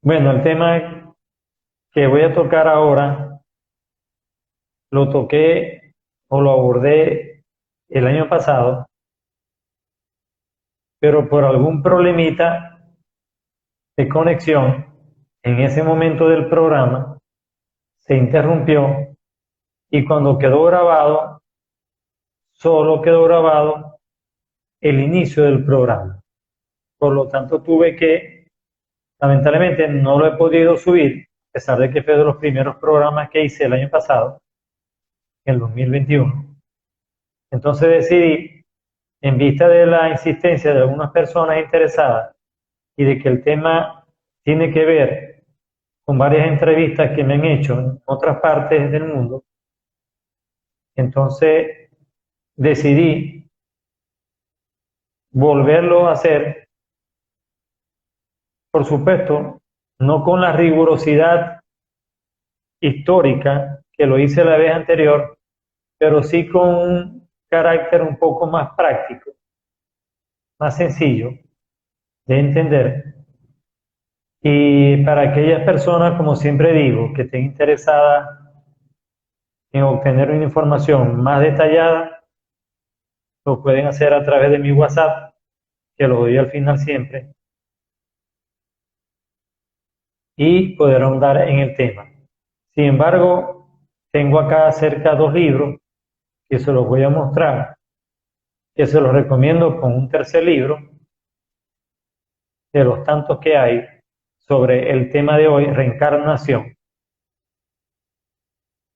Bueno, el tema que voy a tocar ahora lo toqué o lo abordé el año pasado, pero por algún problemita de conexión en ese momento del programa se interrumpió y cuando quedó grabado, solo quedó grabado el inicio del programa. Por lo tanto, lamentablemente no lo he podido subir, a pesar de que fue de los primeros programas que hice el año pasado, en el 2021. Entonces decidí, en vista de la insistencia de algunas personas interesadas y de que el tema tiene que ver con varias entrevistas que me han hecho en otras partes del mundo, entonces decidí volverlo a hacer, por supuesto, no con la rigurosidad histórica que lo hice la vez anterior, pero sí con un carácter un poco más práctico, más sencillo de entender. Y para aquellas personas, como siempre digo, que estén interesadas en obtener una información más detallada, lo pueden hacer a través de mi WhatsApp, que lo doy al final siempre, y poder ahondar en el tema. Sin embargo, tengo acá cerca de 2 libros que se los voy a mostrar, que se los recomiendo con un tercer libro de los tantos que hay sobre el tema de hoy, reencarnación.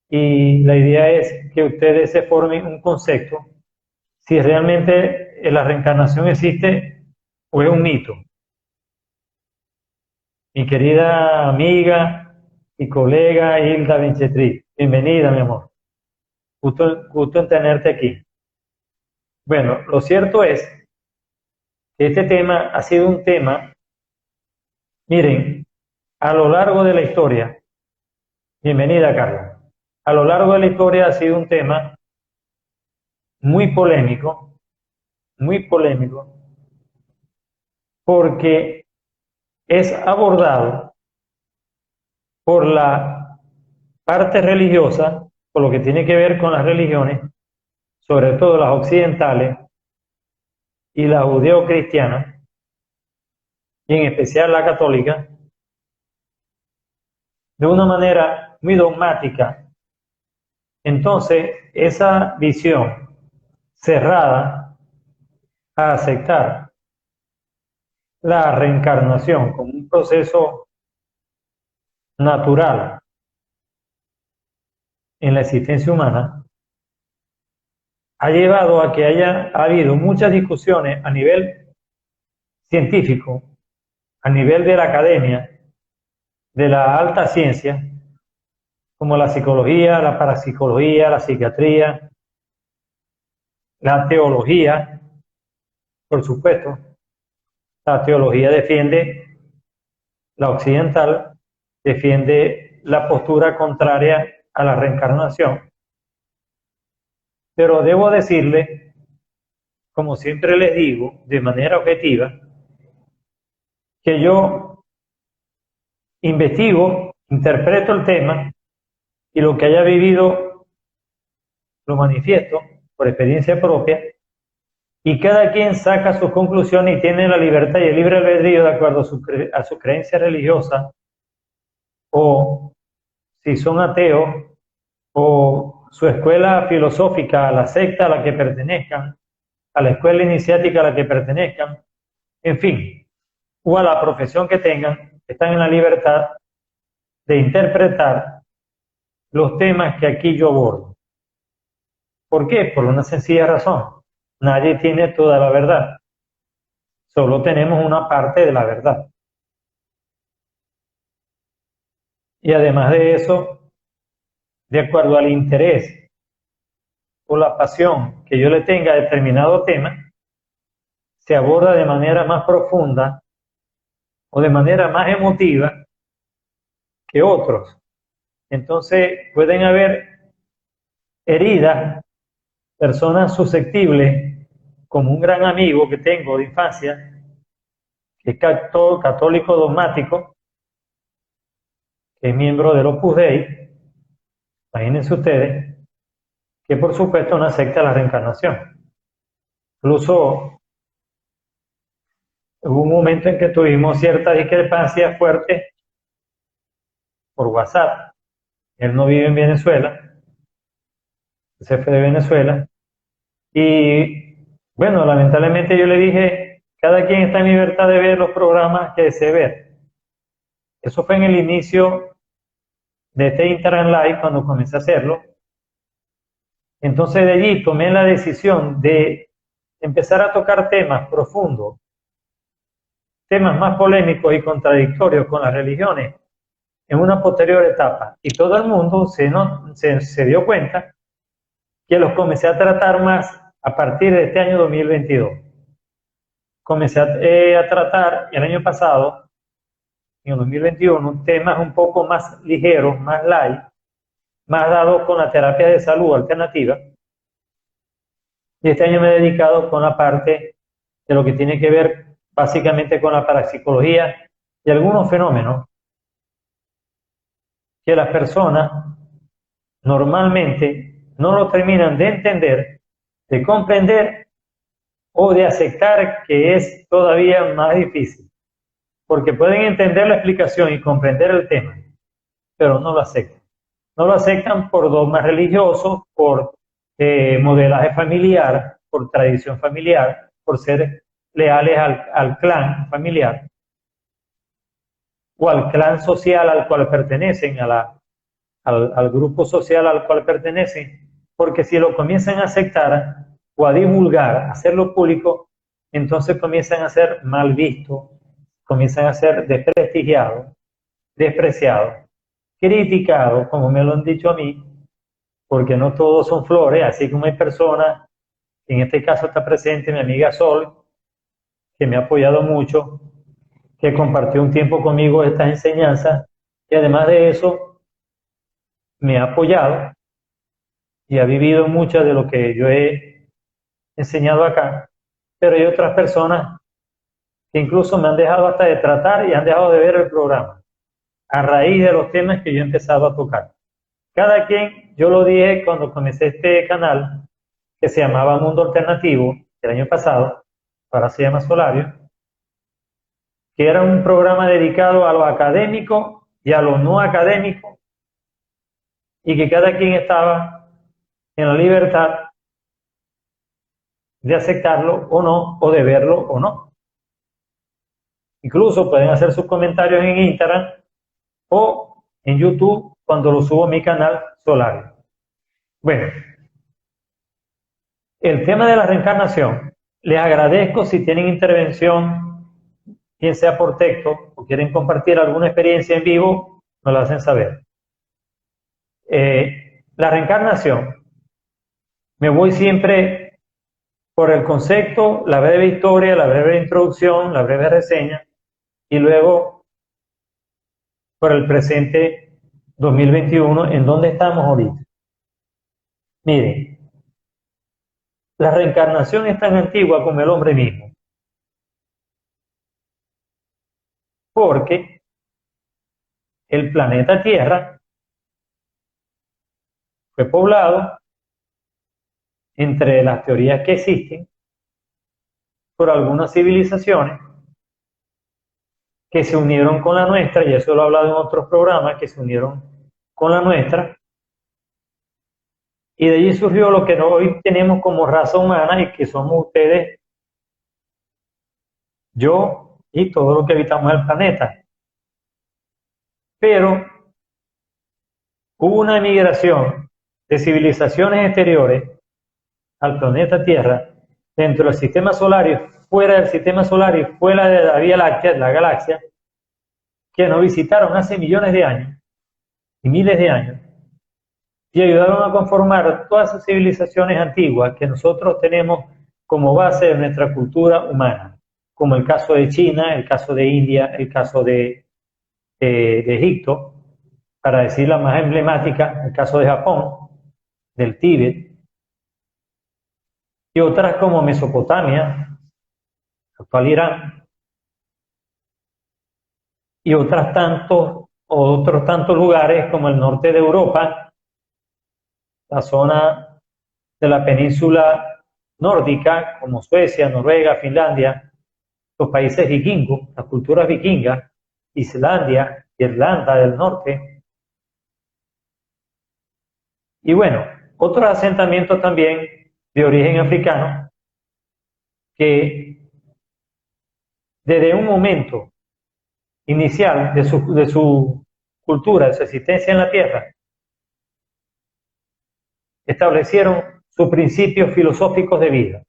Y la idea es que ustedes se formen un concepto si realmente la reencarnación existe o es un mito. Mi querida amiga y colega Hilda Benchetri, bienvenida, mi amor. Gusto en tenerte aquí. Bueno, lo cierto es que este tema ha sido un tema, miren, a lo largo de la historia, bienvenida Carla, a lo largo de la historia ha sido un tema muy polémico, porque es abordado por la parte religiosa, por lo que tiene que ver con las religiones, sobre todo las occidentales y la judeo-cristiana, y en especial la católica, de una manera muy dogmática. Entonces, esa visión cerrada a aceptar la reencarnación como un proceso natural en la existencia humana, ha llevado a que ha habido muchas discusiones a nivel científico, a nivel de la academia, de la alta ciencia, como la psicología, la parapsicología, la psiquiatría, la teología, por supuesto. La teología defiende, la occidental defiende la postura contraria a la reencarnación. Pero debo decirle, como siempre les digo, de manera objetiva, que yo investigo, interpreto el tema y lo que haya vivido lo manifiesto por experiencia propia, y cada quien saca sus conclusiones y tiene la libertad y el libre albedrío de acuerdo a su creencia religiosa, o si son ateos, o su escuela filosófica, a la secta a la que pertenezcan, a la escuela iniciática a la que pertenezcan, en fin, o a la profesión que tengan, están en la libertad de interpretar los temas que aquí yo abordo. ¿Por qué? Por una sencilla razón. Nadie tiene toda la verdad. Solo tenemos una parte de la verdad. Y además de eso, de acuerdo al interés o la pasión que yo le tenga a determinado tema, se aborda de manera más profunda o de manera más emotiva que otros. Entonces pueden haber heridas, personas susceptibles, como un gran amigo que tengo de infancia, que es católico dogmático, que es miembro del Opus Dei, imagínense ustedes, que por supuesto no acepta la reencarnación. Incluso hubo un momento en que tuvimos ciertas discrepancias fuertes por WhatsApp. Él no vive en Venezuela, se fue de Venezuela, y bueno, lamentablemente yo le dije, cada quien está en libertad de ver los programas que desee ver. Eso fue en el inicio de este Instagram Live, cuando comencé a hacerlo. Entonces de allí tomé la decisión de empezar a tocar temas profundos, temas más polémicos y contradictorios con las religiones en una posterior etapa. Y todo el mundo se dio cuenta que los comencé a tratar más a partir de este año 2022. Comencé a tratar el año pasado, en el 2021, temas un poco más ligeros, más light, más dados con la terapia de salud alternativa. Y este año me he dedicado con la parte de lo que tiene que ver básicamente con la parapsicología y algunos fenómenos que las personas normalmente no lo terminan de entender, de comprender o de aceptar, que es todavía más difícil. Porque pueden entender la explicación y comprender el tema, pero no lo aceptan. No lo aceptan por dogmas religiosos, por modelaje familiar, por tradición familiar, por ser leales al clan familiar o al clan social al cual pertenecen, al grupo social al cual pertenecen, porque si lo comienzan a aceptar o a divulgar, a hacerlo público, entonces comienzan a ser mal vistos, comienzan a ser desprestigiados, despreciados, criticados, como me lo han dicho a mí, porque no todos son flores, así como hay personas, en este caso está presente mi amiga Sol, que me ha apoyado mucho, que compartió un tiempo conmigo estas enseñanzas, y además de eso me ha apoyado y ha vivido mucho de lo que yo he enseñado acá, pero hay otras personas que incluso me han dejado hasta de tratar y han dejado de ver el programa, a raíz de los temas que yo he empezado a tocar. Cada quien, yo lo dije cuando comencé este canal, que se llamaba Mundo Alternativo, el año pasado, ahora se llama Solario, que era un programa dedicado a lo académico y a lo no académico, y que cada quien estaba en la libertad de aceptarlo o no, o de verlo o no. Incluso pueden hacer sus comentarios en Instagram o en YouTube cuando lo subo a mi canal Solario. Bueno, el tema de la reencarnación, les agradezco si tienen intervención, bien sea por texto o quieren compartir alguna experiencia en vivo, nos lo hacen saber. La reencarnación, me voy siempre por el concepto, la breve historia, la breve introducción, la breve reseña, y luego por el presente 2021, en donde estamos ahorita. Miren, la reencarnación es tan antigua como el hombre mismo, porque el planeta Tierra fue poblado, entre las teorías que existen, por algunas civilizaciones que se unieron con la nuestra, y eso lo he hablado en otros programas, que se unieron con la nuestra, y de allí surgió lo que hoy tenemos como raza humana, y que somos ustedes, yo y todo lo que habitamos el planeta. Pero hubo una migración de civilizaciones exteriores al planeta Tierra, dentro del sistema solar y fuera del sistema solar y fuera de la Vía Láctea, la galaxia, que nos visitaron hace millones de años y miles de años, y ayudaron a conformar todas esas civilizaciones antiguas que nosotros tenemos como base de nuestra cultura humana, como el caso de China, el caso de India, el caso de Egipto, para decir la más emblemática, el caso de Japón, del Tíbet, y otras como Mesopotamia, actual Irán, y otras tantos otros tantos lugares como el norte de Europa, la zona de la península nórdica, como Suecia, Noruega, Finlandia, los países vikingos, las culturas vikingas, Islandia, Irlanda del Norte. Y bueno, otros asentamientos también de origen africano que desde un momento inicial de su cultura, de su existencia en la Tierra, establecieron sus principios filosóficos de vida.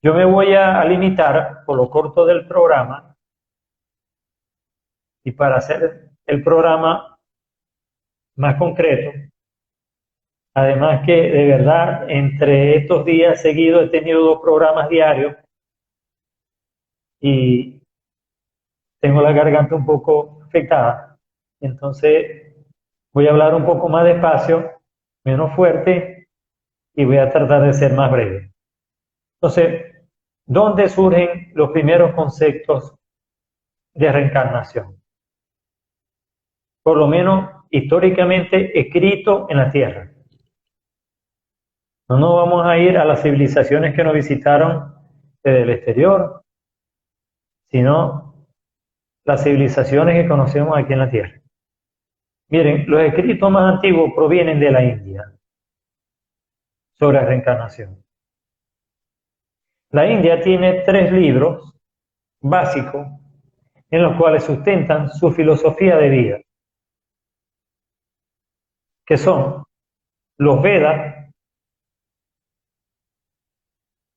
Yo me voy a limitar, por lo corto del programa, y para hacer el programa más concreto, además que de verdad entre estos días seguidos he tenido 2 programas diarios y tengo la garganta un poco afectada, entonces voy a hablar un poco más despacio, menos fuerte, y voy a tratar de ser más breve. Entonces, ¿dónde surgen los primeros conceptos de reencarnación? Por lo menos históricamente escrito en la Tierra. No nos vamos a ir a las civilizaciones que nos visitaron desde el exterior, sino las civilizaciones que conocemos aquí en la Tierra. Miren, los escritos más antiguos provienen de la India sobre reencarnación. La India tiene 3 libros básicos en los cuales sustentan su filosofía de vida, que son los Vedas,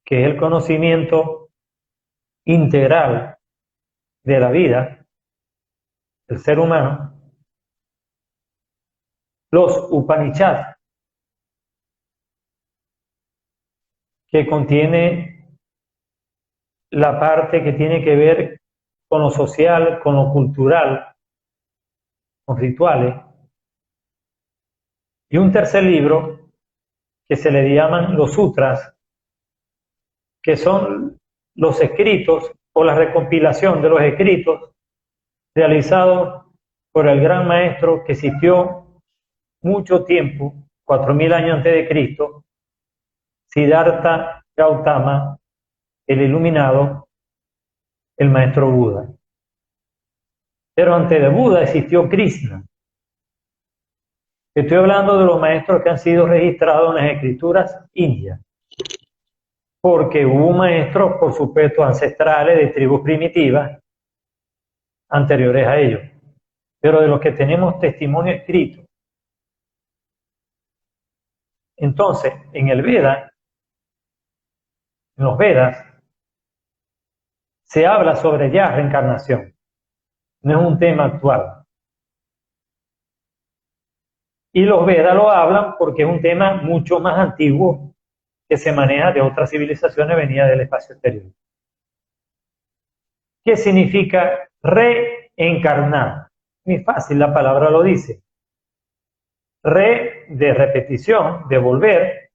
que es el conocimiento integral de la vida del ser humano, los Upanishads, que contiene la parte que tiene que ver con lo social, con lo cultural, con rituales, y un tercer libro que se le llaman los sutras, que son los escritos o la recompilación de los escritos realizados por el gran maestro que existió mucho tiempo, 4000 años antes de Cristo, Siddhartha Gautama, el iluminado, el maestro Buda. Pero antes de Buda existió Krishna. Estoy hablando de los maestros que han sido registrados en las escrituras indias, porque hubo maestros, por supuesto, ancestrales de tribus primitivas anteriores a ellos, pero de los que tenemos testimonio escrito. Entonces, en el Veda, en los Vedas, se habla sobre ya reencarnación. No es un tema actual. Y los Vedas lo hablan porque es un tema mucho más antiguo que se maneja de otras civilizaciones venidas del espacio exterior. ¿Qué significa reencarnar? Muy fácil, la palabra lo dice. Re de repetición, de volver,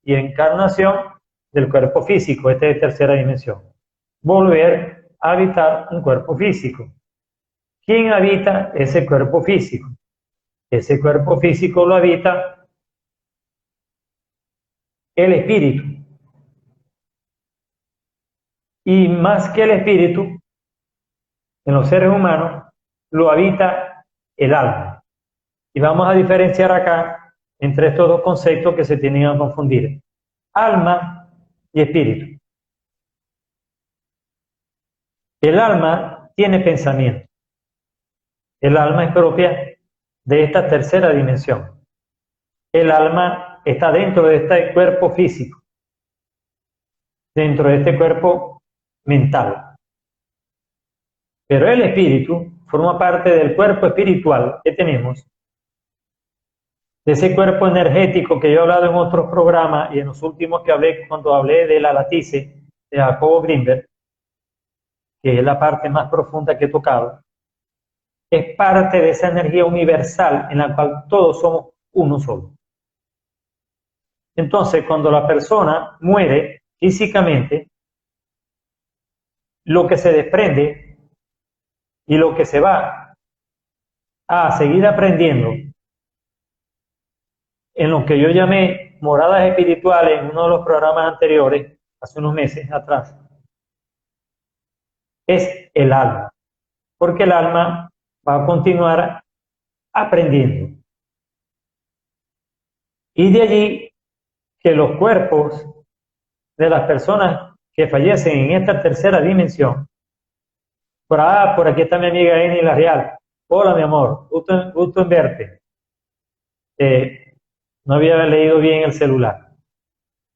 y encarnación del cuerpo físico. Esta es tercera dimensión. Volver a habitar un cuerpo físico. ¿Quién habita ese cuerpo físico? Ese cuerpo físico lo habita el espíritu. Y más que el espíritu, en los seres humanos, lo habita el alma. Y vamos a diferenciar acá entre estos 2 conceptos que se tienen a confundir. Alma y espíritu. El alma tiene pensamiento. El alma es propia de esta tercera dimensión. El alma está dentro de este cuerpo físico, dentro de este cuerpo mental. Pero el espíritu forma parte del cuerpo espiritual que tenemos, de ese cuerpo energético que yo he hablado en otros programas y en los últimos que hablé, cuando hablé de la latice de Jacobo Grinberg, que es la parte más profunda que he tocado, es parte de esa energía universal en la cual todos somos uno solo. Entonces, cuando la persona muere físicamente, lo que se desprende y lo que se va a seguir aprendiendo en lo que yo llamé moradas espirituales en uno de los programas anteriores, hace unos meses atrás, es el alma, porque el alma va a continuar aprendiendo. Y de allí que los cuerpos de las personas que fallecen en esta tercera dimensión, por aquí está mi amiga Eni La Real. Hola, mi amor, gusto en verte. No había leído bien el celular.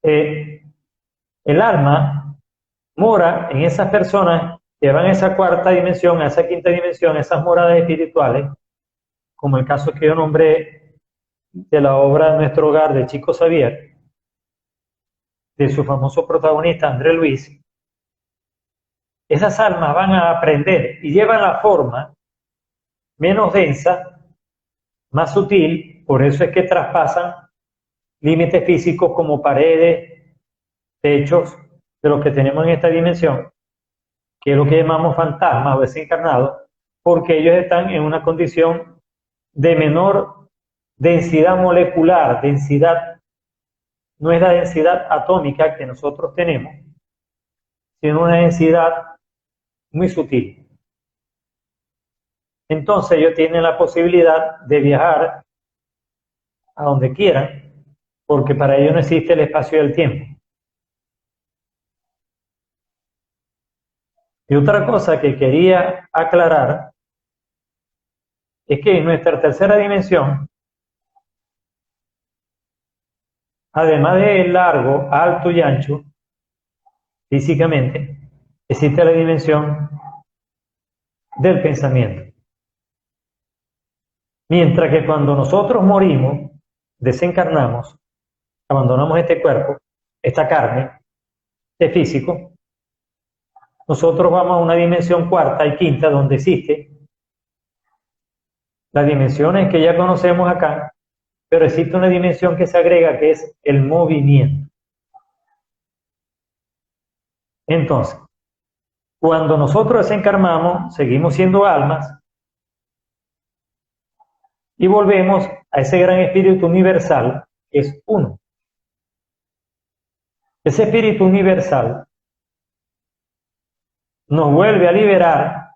El alma mora en esas personas que van a esa cuarta dimensión, a esa quinta dimensión, esas moradas espirituales, como el caso que yo nombré de la obra Nuestro Hogar de Chico Xavier, de su famoso protagonista André Luis. Esas almas van a aprender y llevan la forma menos densa, más sutil, por eso es que traspasan límites físicos como paredes, techos, de los que tenemos en esta dimensión, que es lo que llamamos fantasmas o desencarnados, porque ellos están en una condición de menor densidad molecular, no es la densidad atómica que nosotros tenemos, sino una densidad muy sutil. Entonces ellos tienen la posibilidad de viajar a donde quieran, porque para ellos no existe el espacio y el tiempo. Y otra cosa que quería aclarar es que en nuestra tercera dimensión, además de largo, alto y ancho, físicamente, existe la dimensión del pensamiento. Mientras que cuando nosotros morimos, desencarnamos, abandonamos este cuerpo, esta carne, este físico, nosotros vamos a una dimensión cuarta y quinta donde existe las dimensiones que ya conocemos acá, pero existe una dimensión que se agrega que es el movimiento. Entonces, cuando nosotros desencarnamos, seguimos siendo almas y volvemos a ese gran espíritu universal que es uno. Ese espíritu universal nos vuelve a liberar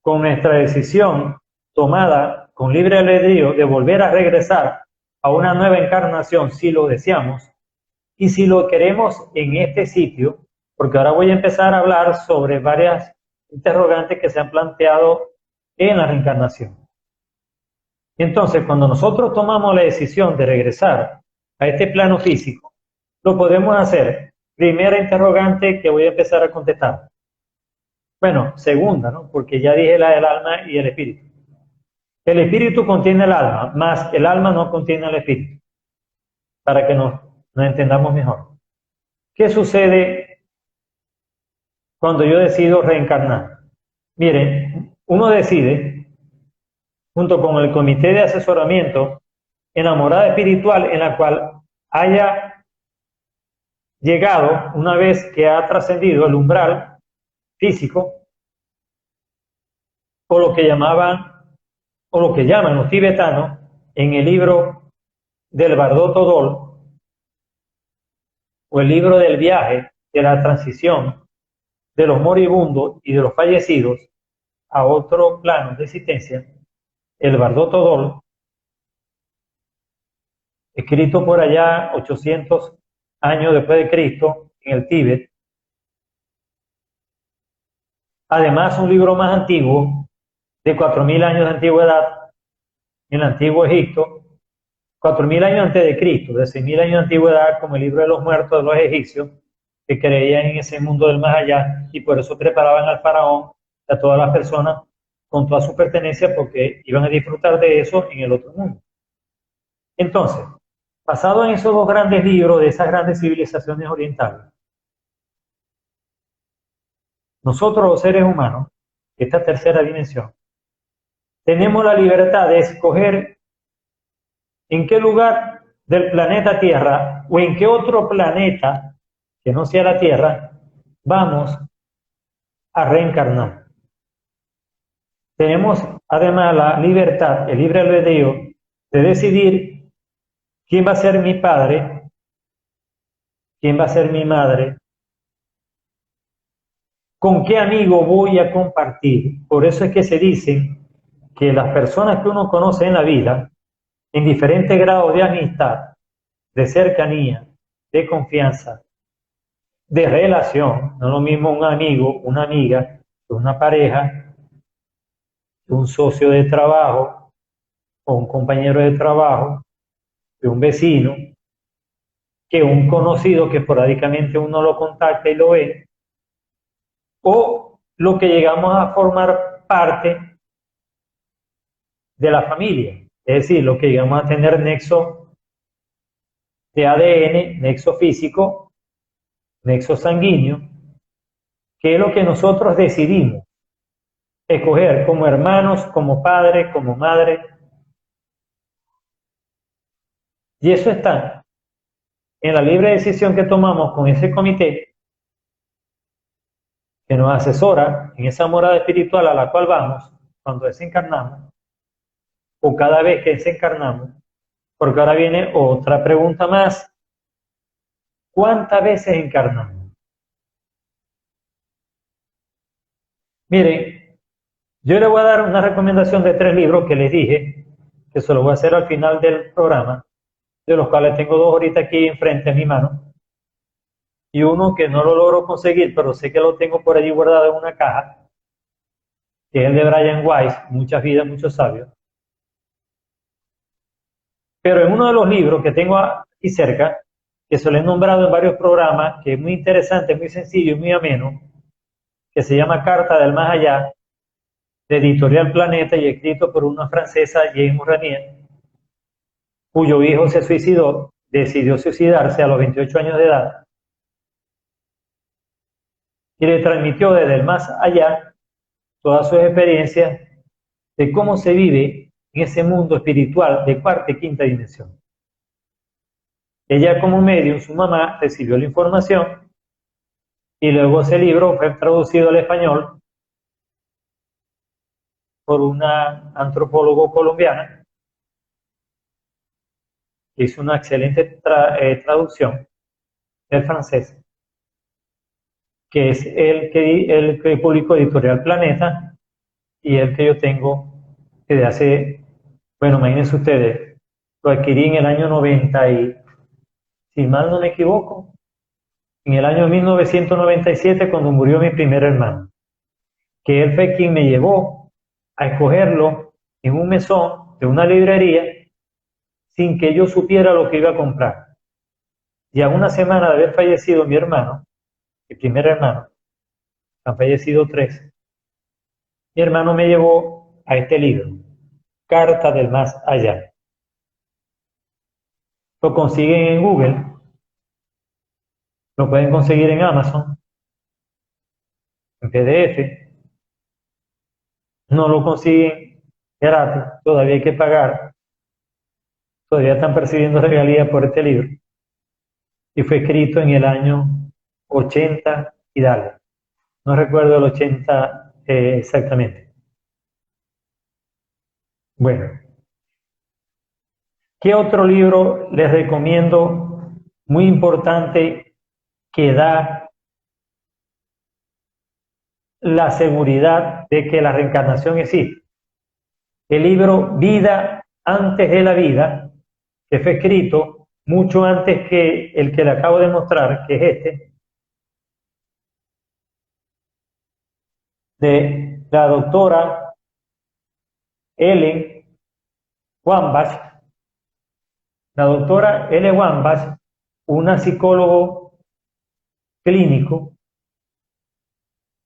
con nuestra decisión tomada con libre albedrío de volver a regresar a una nueva encarnación si lo deseamos y si lo queremos en este sitio, porque ahora voy a empezar a hablar sobre varias interrogantes que se han planteado en la reencarnación. Entonces, cuando nosotros tomamos la decisión de regresar a este plano físico, lo podemos hacer. Primera interrogante que voy a empezar a contestar. Bueno, segunda, ¿no? Porque ya dije la del alma y el espíritu. El espíritu contiene el alma, más el alma no contiene el espíritu. Para que nos entendamos mejor. ¿Qué sucede cuando yo decido reencarnar? Miren, uno decide, junto con el comité de asesoramiento, en la morada espiritual en la cual haya llegado, una vez que ha trascendido el umbral físico, o lo que llamaban, o lo que llaman los tibetanos, en el libro del Bardo Todol, o el libro del viaje, de la transición de los moribundos y de los fallecidos a otro plano de existencia, el Bardo Todol, escrito por allá 800 años después de Cristo en el Tíbet. Además, un libro más antiguo, de 4000 años de antigüedad, en el antiguo Egipto, 4000 años antes de Cristo, de 6000 años de antigüedad, como el libro de los muertos de los egipcios, que creían en ese mundo del más allá y por eso preparaban al faraón, a todas las personas, con toda su pertenencia, porque iban a disfrutar de eso en el otro mundo. Entonces, basado en esos dos grandes libros de esas grandes civilizaciones orientales, nosotros los seres humanos, esta tercera dimensión, tenemos la libertad de escoger en qué lugar del planeta Tierra o en qué otro planeta que no sea la Tierra vamos a reencarnar. tenemos además la libertad, el libre albedrío, de decidir quién va a ser mi padre, quién va a ser mi madre, con qué amigo voy a compartir. Por eso es que se dice que las personas que uno conoce en la vida, en diferentes grados de amistad, de cercanía, de confianza, de relación, no es lo mismo un amigo, una amiga, una pareja, un socio de trabajo, o un compañero de trabajo, de un vecino, que un conocido que esporádicamente uno lo contacta y lo ve, o lo que llegamos a formar parte de la familia, es decir, lo que llegamos a tener nexo de ADN, nexo físico, nexo sanguíneo, que es lo que nosotros decidimos escoger como hermanos, como padre, como madre. Y eso está en la libre decisión que tomamos con ese comité que nos asesora en esa morada espiritual a la cual vamos cuando desencarnamos o cada vez que desencarnamos, porque ahora viene otra pregunta más. ¿Cuántas veces encarnamos? Miren, yo les voy a dar una recomendación de 3 libros que les dije, que se los voy a hacer al final del programa, de los cuales tengo 2 ahorita aquí enfrente a mi mano, y uno que no lo logro conseguir, pero sé que lo tengo por allí guardado en una caja, que es el de Brian Weiss, Muchas vidas, muchos sabios. Pero en uno de los libros que tengo aquí cerca, que se lo he nombrado en varios programas, que es muy interesante, muy sencillo y muy ameno, que se llama Carta del Más Allá, de Editorial Planeta y escrito por una francesa, Jane Mouranier, cuyo hijo se suicidó, decidió suicidarse a los 28 años de edad y le transmitió desde el más allá todas sus experiencias de cómo se vive en ese mundo espiritual de cuarta y quinta dimensión. Ella como medium, su mamá, recibió la información y luego ese libro fue traducido al español por una antropóloga colombiana que hizo una excelente traducción del francés, que es el que publicó Editorial Planeta y el que yo tengo desde hace, bueno, imagínense ustedes, lo adquirí en el año 90 y, si mal no me equivoco, en el año 1997 cuando murió mi primer hermano, que él fue quien me llevó a escogerlo en un mesón de una librería sin que yo supiera lo que iba a comprar. Y a una semana de haber fallecido mi hermano, mi primer hermano, han fallecido 3, mi hermano me llevó a este libro, Carta del Más Allá. Lo consiguen en Google, lo pueden conseguir en Amazon, en PDF, no lo consiguen gratis, todavía hay que pagar, todavía están percibiendo regalías por este libro, y fue escrito en el año 80 y dale, no recuerdo el 80 exactamente. Bueno, ¿qué otro libro les recomiendo muy importante que da la seguridad de que la reencarnación existe? El libro Vida antes de la vida, que fue escrito mucho antes que el que le acabo de mostrar, que es este, de la doctora Ellen Wambach. La doctora Ellen Wambach, una psicólogo clínico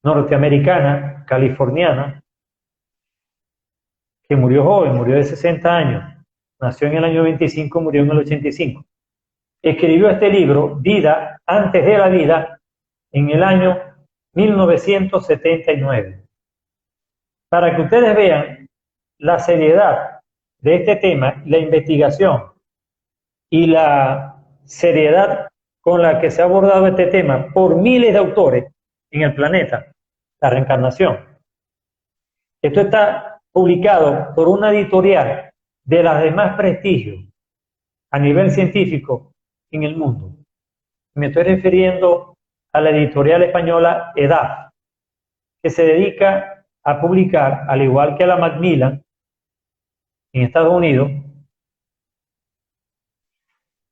norteamericana, californiana, que murió joven, murió de 60 años, nació en el año 25, murió en el 85. Escribió este libro, Vida antes de la vida, en el año 1979. Para que ustedes vean la seriedad de este tema, la investigación y la seriedad con la que se ha abordado este tema por miles de autores en el planeta, la reencarnación. Esto está publicado por una editorial de las de más prestigio a nivel científico en el mundo. Me estoy refiriendo a la editorial española EDAF, que se dedica a publicar, al igual que la Macmillan en Estados Unidos,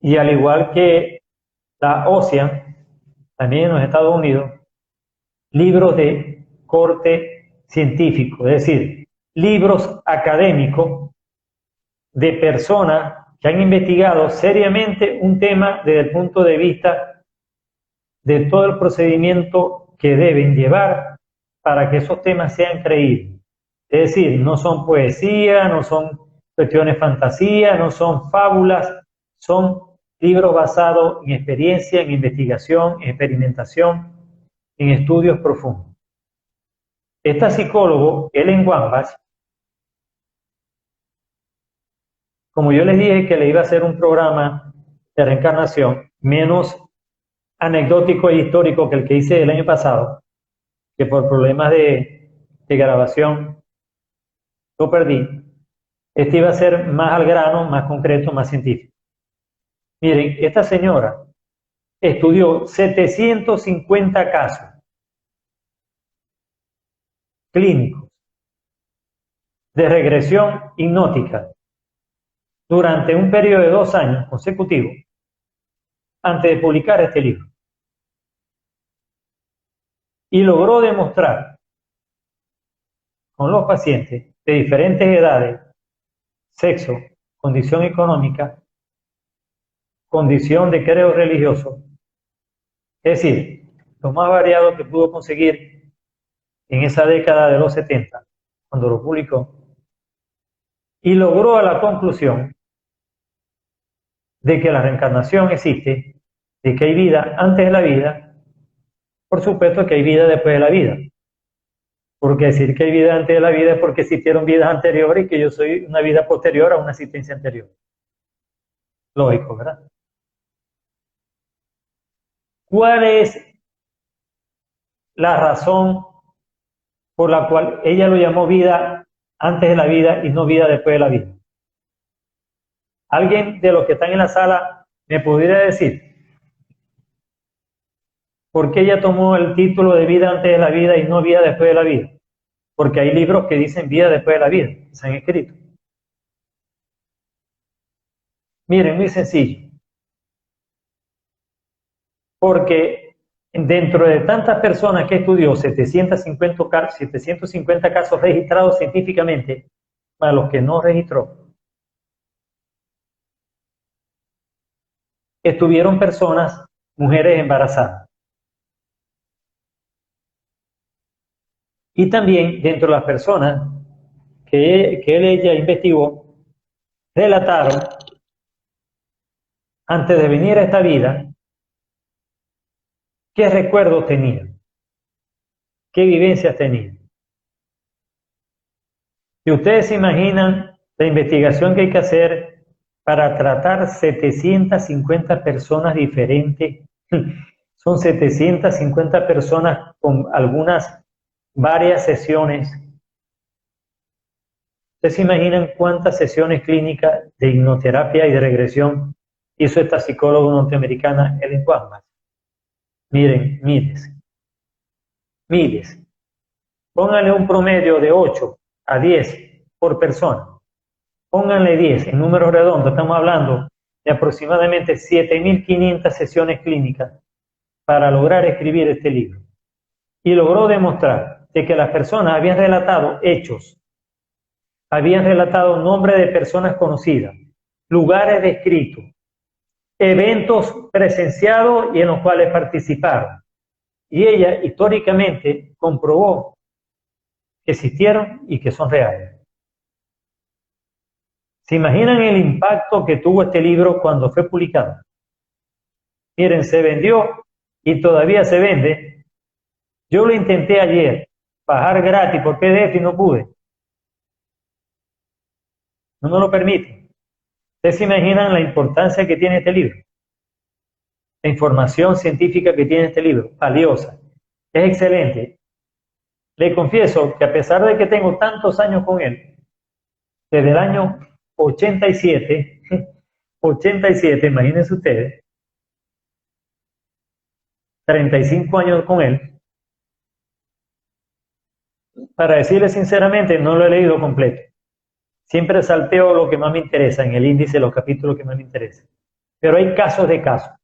y al igual que la Ocean, también en los Estados Unidos, libros de corte científico, es decir, libros académicos de personas que han investigado seriamente un tema desde el punto de vista de todo el procedimiento que deben llevar para que esos temas sean creíbles. Es decir, no son poesía, no son cuestiones fantasía, no son fábulas, son libros basados en experiencia, en investigación, en experimentación, en estudios profundos. Esta psicólogo, Ellen Wambach, como yo les dije que le iba a hacer un programa de reencarnación menos anecdótico e histórico que el que hice el año pasado, que por problemas de grabación lo perdí, este iba a ser más al grano, más concreto, más científico. Miren, esta señora estudió 750 casos clínicos de regresión hipnótica durante un periodo de 2 años consecutivos antes de publicar este libro. Y logró demostrar con los pacientes de diferentes edades, sexo, condición económica, condición de credo religioso, es decir, lo más variado que pudo conseguir en esa década de los 70, cuando lo publicó, y logró a la conclusión de que la reencarnación existe, de que hay vida antes de la vida, por supuesto que hay vida después de la vida. Porque decir que hay vida antes de la vida es porque existieron vidas anteriores y que yo soy una vida posterior a una existencia anterior. Lógico, ¿verdad? ¿Cuál es la razón por la cual ella lo llamó vida antes de la vida y no vida después de la vida? ¿Alguien de los que están en la sala me pudiera decir por qué ella tomó el título de vida antes de la vida y no vida después de la vida? Porque hay libros que dicen vida después de la vida, se han escrito. Miren, muy sencillo. Porque dentro de tantas personas que estudió, 750 casos registrados científicamente, para los que no registró, estuvieron personas, mujeres embarazadas. Y también dentro de las personas que ella investigó, relataron, antes de venir a esta vida, qué recuerdos tenían, qué vivencias tenían. Si ustedes se imaginan la investigación que hay que hacer para tratar 750 personas diferentes, son 750 personas con varias sesiones. ¿Ustedes se imaginan cuántas sesiones clínicas de hipnoterapia y de regresión hizo esta psicóloga norteamericana, Ellen Wambach? Miren, miles. Pónganle un promedio de 8 a 10 por persona. Pónganle 10 en números redondos. Estamos hablando de aproximadamente 7.500 sesiones clínicas para lograr escribir este libro. Y logró demostrar de que las personas habían relatado hechos, habían relatado nombres de personas conocidas, lugares descritos, eventos presenciados y en los cuales participaron. Y ella históricamente comprobó que existieron y que son reales. ¿Se imaginan el impacto que tuvo este libro cuando fue publicado? Miren, se vendió y todavía se vende. Yo lo intenté ayer, bajar gratis por PDF y no pude. No me lo permite. ¿Ustedes se imaginan la importancia que tiene este libro? La información científica que tiene este libro, valiosa. Es excelente. le confieso que a pesar de que tengo tantos años con él, desde el año 87, 87, imagínense ustedes, 35 años con él, para decirles sinceramente, no lo he leído completo. Siempre salteo lo que más me interesa, en el índice, los capítulos que más me interesan. Pero hay casos de casos.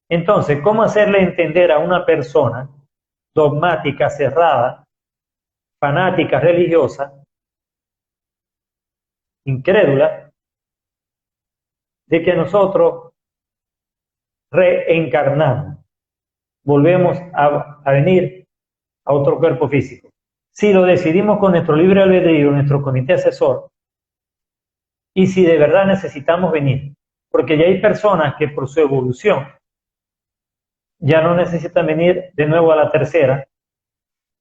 Entonces, ¿cómo hacerle entender a una persona dogmática, cerrada, fanática, religiosa, incrédula, de que nosotros reencarnamos, volvemos a venir a otro cuerpo físico? Si lo decidimos con nuestro libre albedrío, nuestro comité asesor, y si de verdad necesitamos venir, porque ya hay personas que por su evolución ya no necesitan venir de nuevo a la tercera,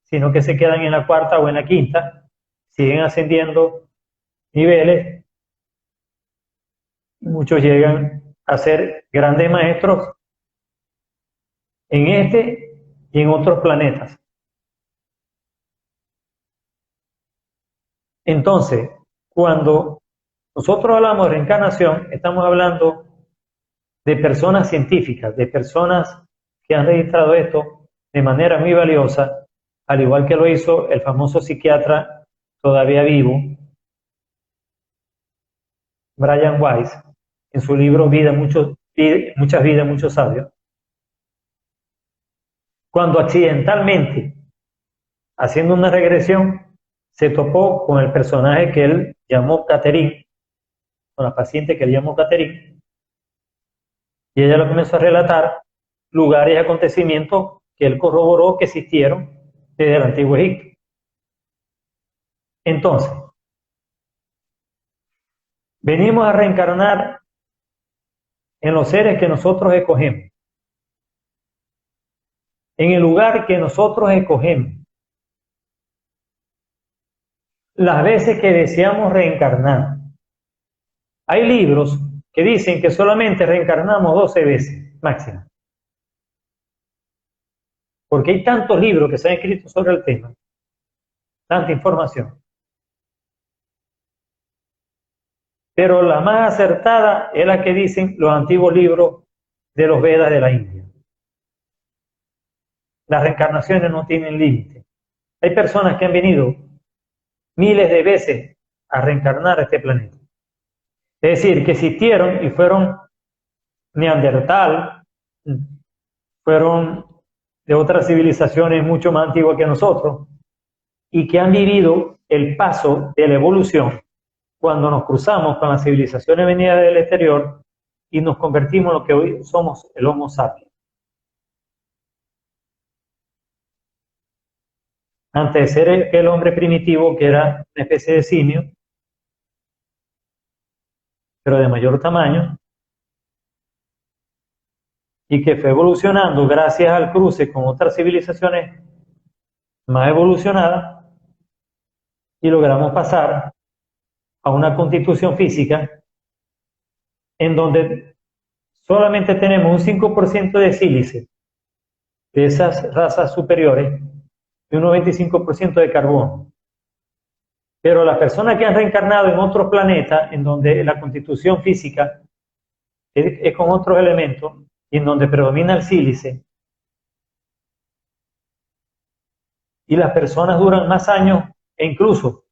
sino que se quedan en la cuarta o en la quinta, siguen ascendiendo niveles, muchos llegan a ser grandes maestros en este y en otros planetas. Entonces, cuando nosotros hablamos de reencarnación, estamos hablando de personas científicas, de personas que han registrado esto de manera muy valiosa, al igual que lo hizo el famoso psiquiatra todavía vivo, Brian Weiss, en su libro Muchas vidas, muchos sabios. Cuando accidentalmente, haciendo una regresión, se topó con el personaje que él llamó Catherine, con la paciente que él llamó Catherine, y ella lo comenzó a relatar lugares y acontecimientos que él corroboró que existieron desde el Antiguo Egipto. Entonces, venimos a reencarnar en los seres que nosotros escogemos, en el lugar que nosotros escogemos, las veces que deseamos reencarnar. Hay libros que dicen que solamente reencarnamos 12 veces máximo, porque hay tantos libros que se han escrito sobre el tema, tanta información. Pero la más acertada es la que dicen los antiguos libros de los Vedas de la India. Las reencarnaciones no tienen límite. Hay personas que han venido miles de veces a reencarnar a este planeta. Es decir, que existieron y fueron neandertal, fueron de otras civilizaciones mucho más antiguas que nosotros, y que han vivido el paso de la evolución cuando nos cruzamos con las civilizaciones venidas del exterior y nos convertimos en lo que hoy somos, el Homo sapiens. Antes de ser el hombre primitivo, que era una especie de simio, pero de mayor tamaño, y que fue evolucionando gracias al cruce con otras civilizaciones más evolucionadas, y logramos pasar a una constitución física en donde solamente tenemos un 5% de sílice de esas razas superiores y un 95% de carbono. Pero las personas que han reencarnado en otros planetas, en donde la constitución física es con otros elementos y en donde predomina el sílice, y las personas duran más años e incluso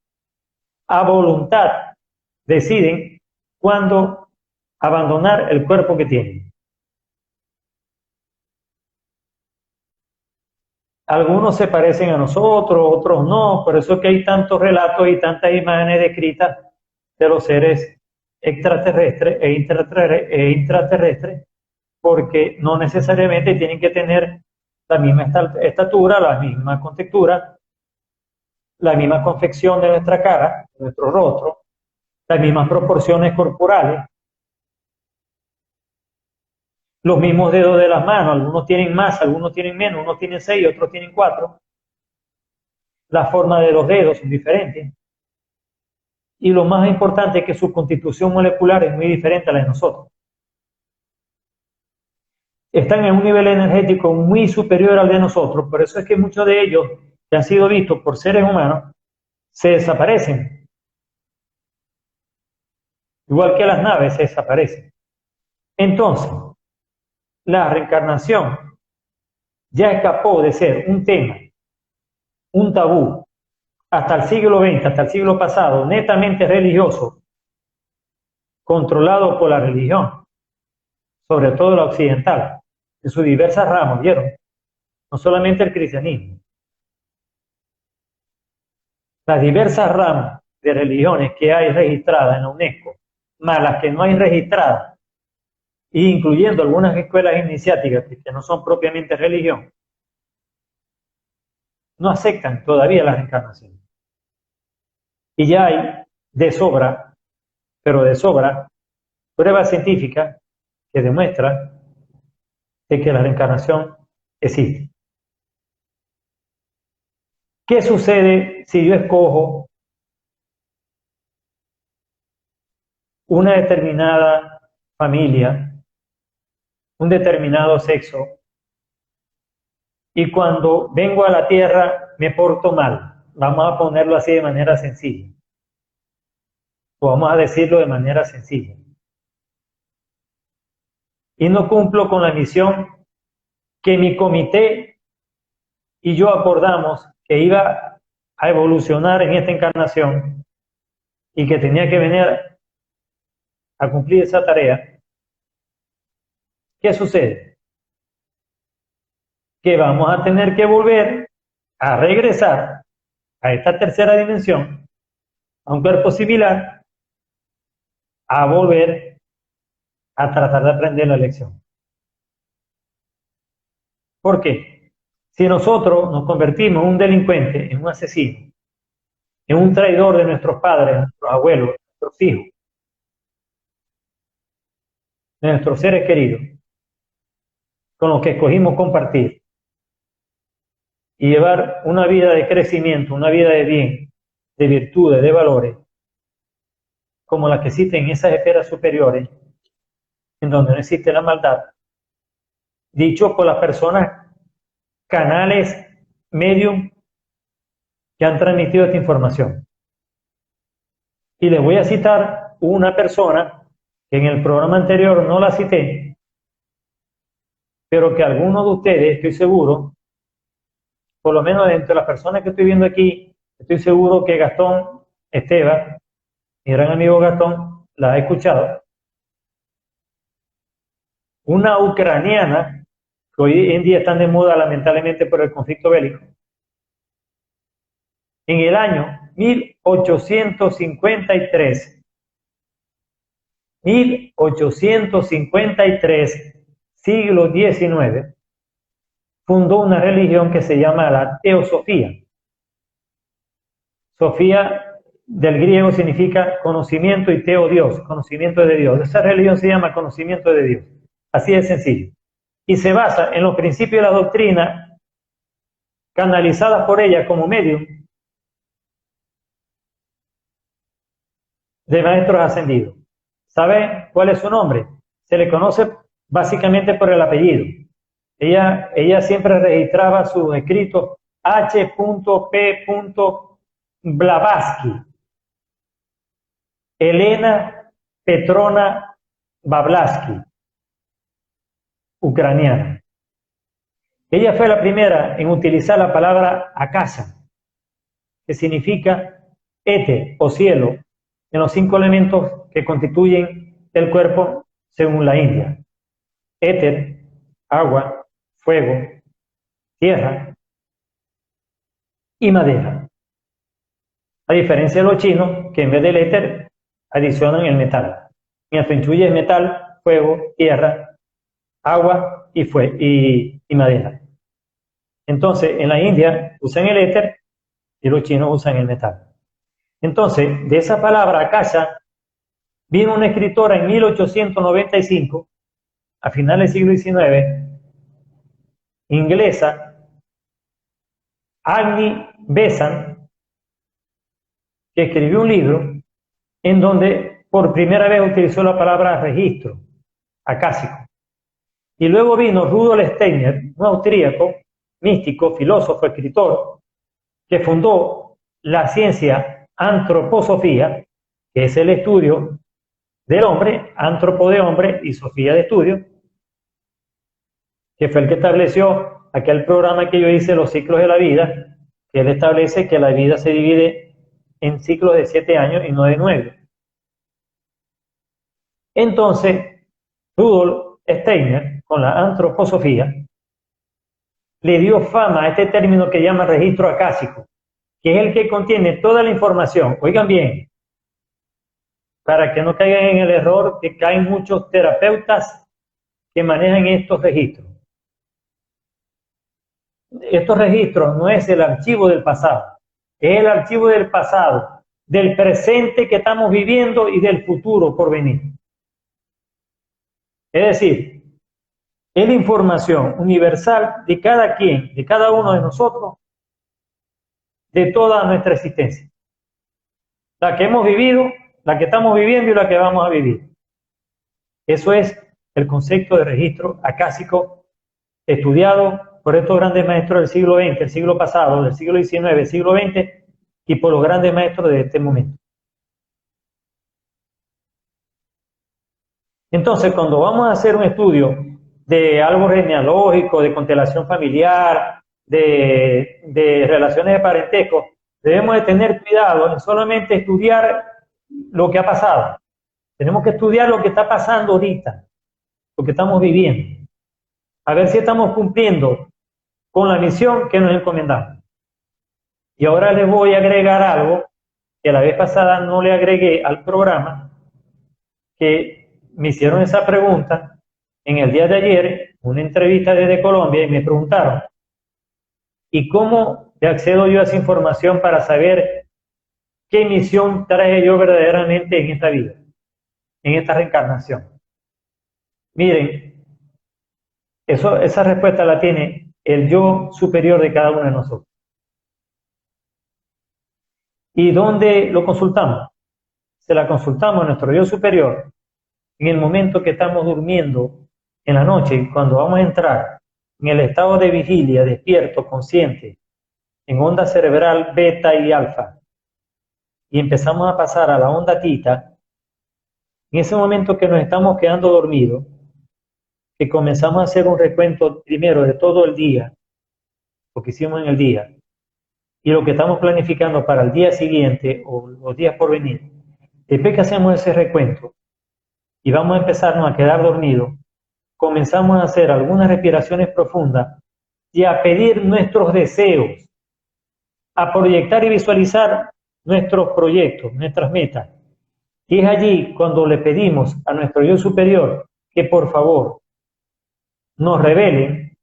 a voluntad deciden cuándo abandonar el cuerpo que tienen. Algunos se parecen a nosotros, otros no, por eso es que hay tantos relatos y tantas imágenes descritas de los seres extraterrestres e intraterrestres, porque no necesariamente tienen que tener la misma estatura, la misma contextura, la misma confección de nuestra cara, de nuestro rostro, las mismas proporciones corporales, los mismos dedos de las manos, algunos tienen más, algunos tienen menos, unos tienen 6, otros tienen 4. La forma de los dedos son diferentes. Y lo más importante es que su constitución molecular es muy diferente a la de nosotros. están en un nivel energético muy superior al de nosotros. Por eso es que muchos de ellos que han sido vistos por seres humanos se desaparecen. Igual que las naves se desaparecen. Entonces, la reencarnación ya escapó de ser un tema, un tabú, hasta el siglo XX, hasta el siglo pasado, netamente religioso, controlado por la religión, sobre todo la occidental, en sus diversas ramas, ¿vieron? No solamente el cristianismo. Las diversas ramas de religiones que hay registradas en la UNESCO, más las que no hay registradas, incluyendo algunas escuelas iniciáticas que no son propiamente religión, no aceptan todavía la reencarnación. Y ya hay de sobra, pero de sobra, pruebas científicas que demuestran de que la reencarnación existe. ¿Qué sucede si yo escojo una determinada familia, un determinado sexo, y cuando vengo a la Tierra me porto mal? Vamos a ponerlo así de manera sencilla, o vamos a decirlo de manera sencilla. Y no cumplo con la misión que mi comité y yo acordamos que iba a evolucionar en esta encarnación y que tenía que venir a cumplir esa tarea. ¿Qué sucede? Que vamos a tener que volver a regresar a esta tercera dimensión, a un cuerpo similar, a volver a tratar de aprender la lección. ¿Por qué? Si nosotros nos convertimos en un delincuente, en un asesino, en un traidor de nuestros padres, de nuestros abuelos, de nuestros hijos, de nuestros seres queridos, con los que escogimos compartir, y llevar una vida de crecimiento, una vida de bien, de virtudes, de valores, como la que existen en esas esferas superiores, en donde no existe la maldad, dicho por las personas, canales, medium, que han transmitido esta información. Y les voy a citar una persona que en el programa anterior no la cité, pero que algunos de ustedes, estoy seguro, por lo menos entre las personas que estoy viendo aquí, estoy seguro que Gastón Esteban, mi gran amigo Gastón, la ha escuchado. Una ucraniana, que hoy en día están de moda lamentablemente por el conflicto bélico, en el año 1853, siglo XIX, fundó una religión que se llama la Teosofía. Sofía del griego significa conocimiento y teo Dios, conocimiento de Dios. Esa religión se llama conocimiento de Dios. Así de sencillo. Y se basa en los principios de la doctrina canalizadas por ella como medium de maestros ascendidos. ¿Saben cuál es su nombre? Se le conoce básicamente por el apellido. Ella siempre registraba sus escritos H.P. Blavatsky. Elena Petrona Blavatsky, ucraniana. Ella fue la primera en utilizar la palabra akasha, que significa éter o cielo, en los 5 elementos que constituyen el cuerpo según la India: éter, agua, fuego, tierra y madera. A diferencia de los chinos, que en vez del éter adicionan el metal. En el Feng Shui es metal, fuego, tierra, agua y madera. Entonces, en la India usan el éter y los chinos usan el metal. Entonces, de esa palabra akasha vino una escritora en 1895, a finales del siglo XIX, inglesa, Agni Besant, que escribió un libro en donde por primera vez utilizó la palabra registro, acásico. Y luego vino Rudolf Steiner, un austríaco, místico, filósofo, escritor, que fundó la ciencia antroposofía, que es el estudio del hombre, antropo de hombre y sofía de estudio, que fue el que estableció aquel programa que yo hice, Los ciclos de la vida, que él establece que la vida se divide en ciclos de 7 años y no de 9. Entonces, Rudolf Steiner, con la antroposofía, le dio fama a este término que llama registro acásico, que es el que contiene toda la información. Oigan bien, para que no caigan en el error que caen muchos terapeutas que manejan estos registros. Estos registros no es el archivo del pasado, es el archivo del pasado, del presente que estamos viviendo y del futuro por venir. Es decir, es la información universal de cada quien, de cada uno de nosotros, de toda nuestra existencia. La que hemos vivido, la que estamos viviendo y la que vamos a vivir. Eso es el concepto de registro acásico estudiado por estos grandes maestros del siglo XX, el siglo pasado, del siglo XIX, el siglo XX, y por los grandes maestros de este momento. Entonces, cuando vamos a hacer un estudio de árbol genealógico, de constelación familiar, de relaciones de parentesco, debemos de tener cuidado en solamente estudiar lo que ha pasado. Tenemos que estudiar lo que está pasando ahorita, lo que estamos viviendo. A ver si estamos cumpliendo con la misión que nos encomendamos. Y ahora les voy a agregar algo que la vez pasada no le agregué al programa, que me hicieron esa pregunta en el día de ayer, una entrevista desde Colombia, y me preguntaron, ¿y cómo le accedo yo a esa información para saber qué misión traje yo verdaderamente en esta vida, en esta reencarnación? Miren, esa respuesta la tiene el yo superior de cada uno de nosotros. ¿Y dónde lo consultamos? Se la consultamos a nuestro yo superior en el momento que estamos durmiendo en la noche, cuando vamos a entrar en el estado de vigilia, despierto, consciente, en onda cerebral beta y alfa, y empezamos a pasar a la onda tita, en ese momento que nos estamos quedando dormidos, que comenzamos a hacer un recuento primero de todo el día, lo que hicimos en el día, y lo que estamos planificando para el día siguiente o los días por venir. Después que hacemos ese recuento y vamos a empezarnos a quedar dormidos, comenzamos a hacer algunas respiraciones profundas y a pedir nuestros deseos, a proyectar y visualizar nuestros proyectos, nuestras metas. Y es allí cuando le pedimos a nuestro yo superior que por favor nos revele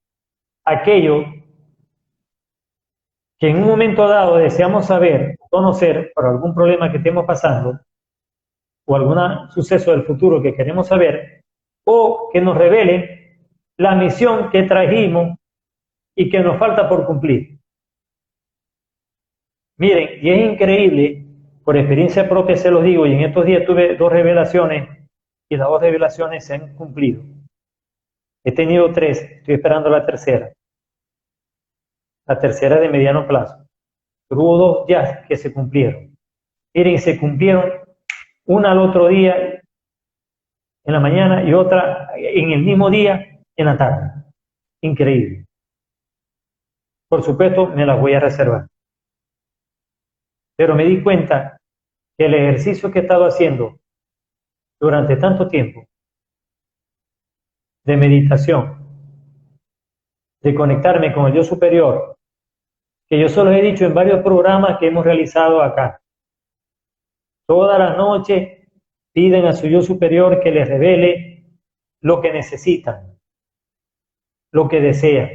aquello que en un momento dado deseamos saber, conocer por algún problema que estemos pasando o algún suceso del futuro que queremos saber, o que nos revele la misión que trajimos y que nos falta por cumplir. Miren, y es increíble, por experiencia propia se los digo, y en estos días tuve 2 revelaciones y las 2 revelaciones se han cumplido. He tenido 3, estoy esperando la tercera. La tercera de mediano plazo. Pero hubo 2 ya que se cumplieron. Miren, se cumplieron una al otro día en la mañana y otra en el mismo día en la tarde. Increíble. Por supuesto, me las voy a reservar. Pero me di cuenta que el ejercicio que he estado haciendo durante tanto tiempo de meditación, de conectarme con el yo superior, que yo se los he dicho en varios programas que hemos realizado acá. Todas las noches piden a su yo superior que les revele lo que necesitan, lo que desean,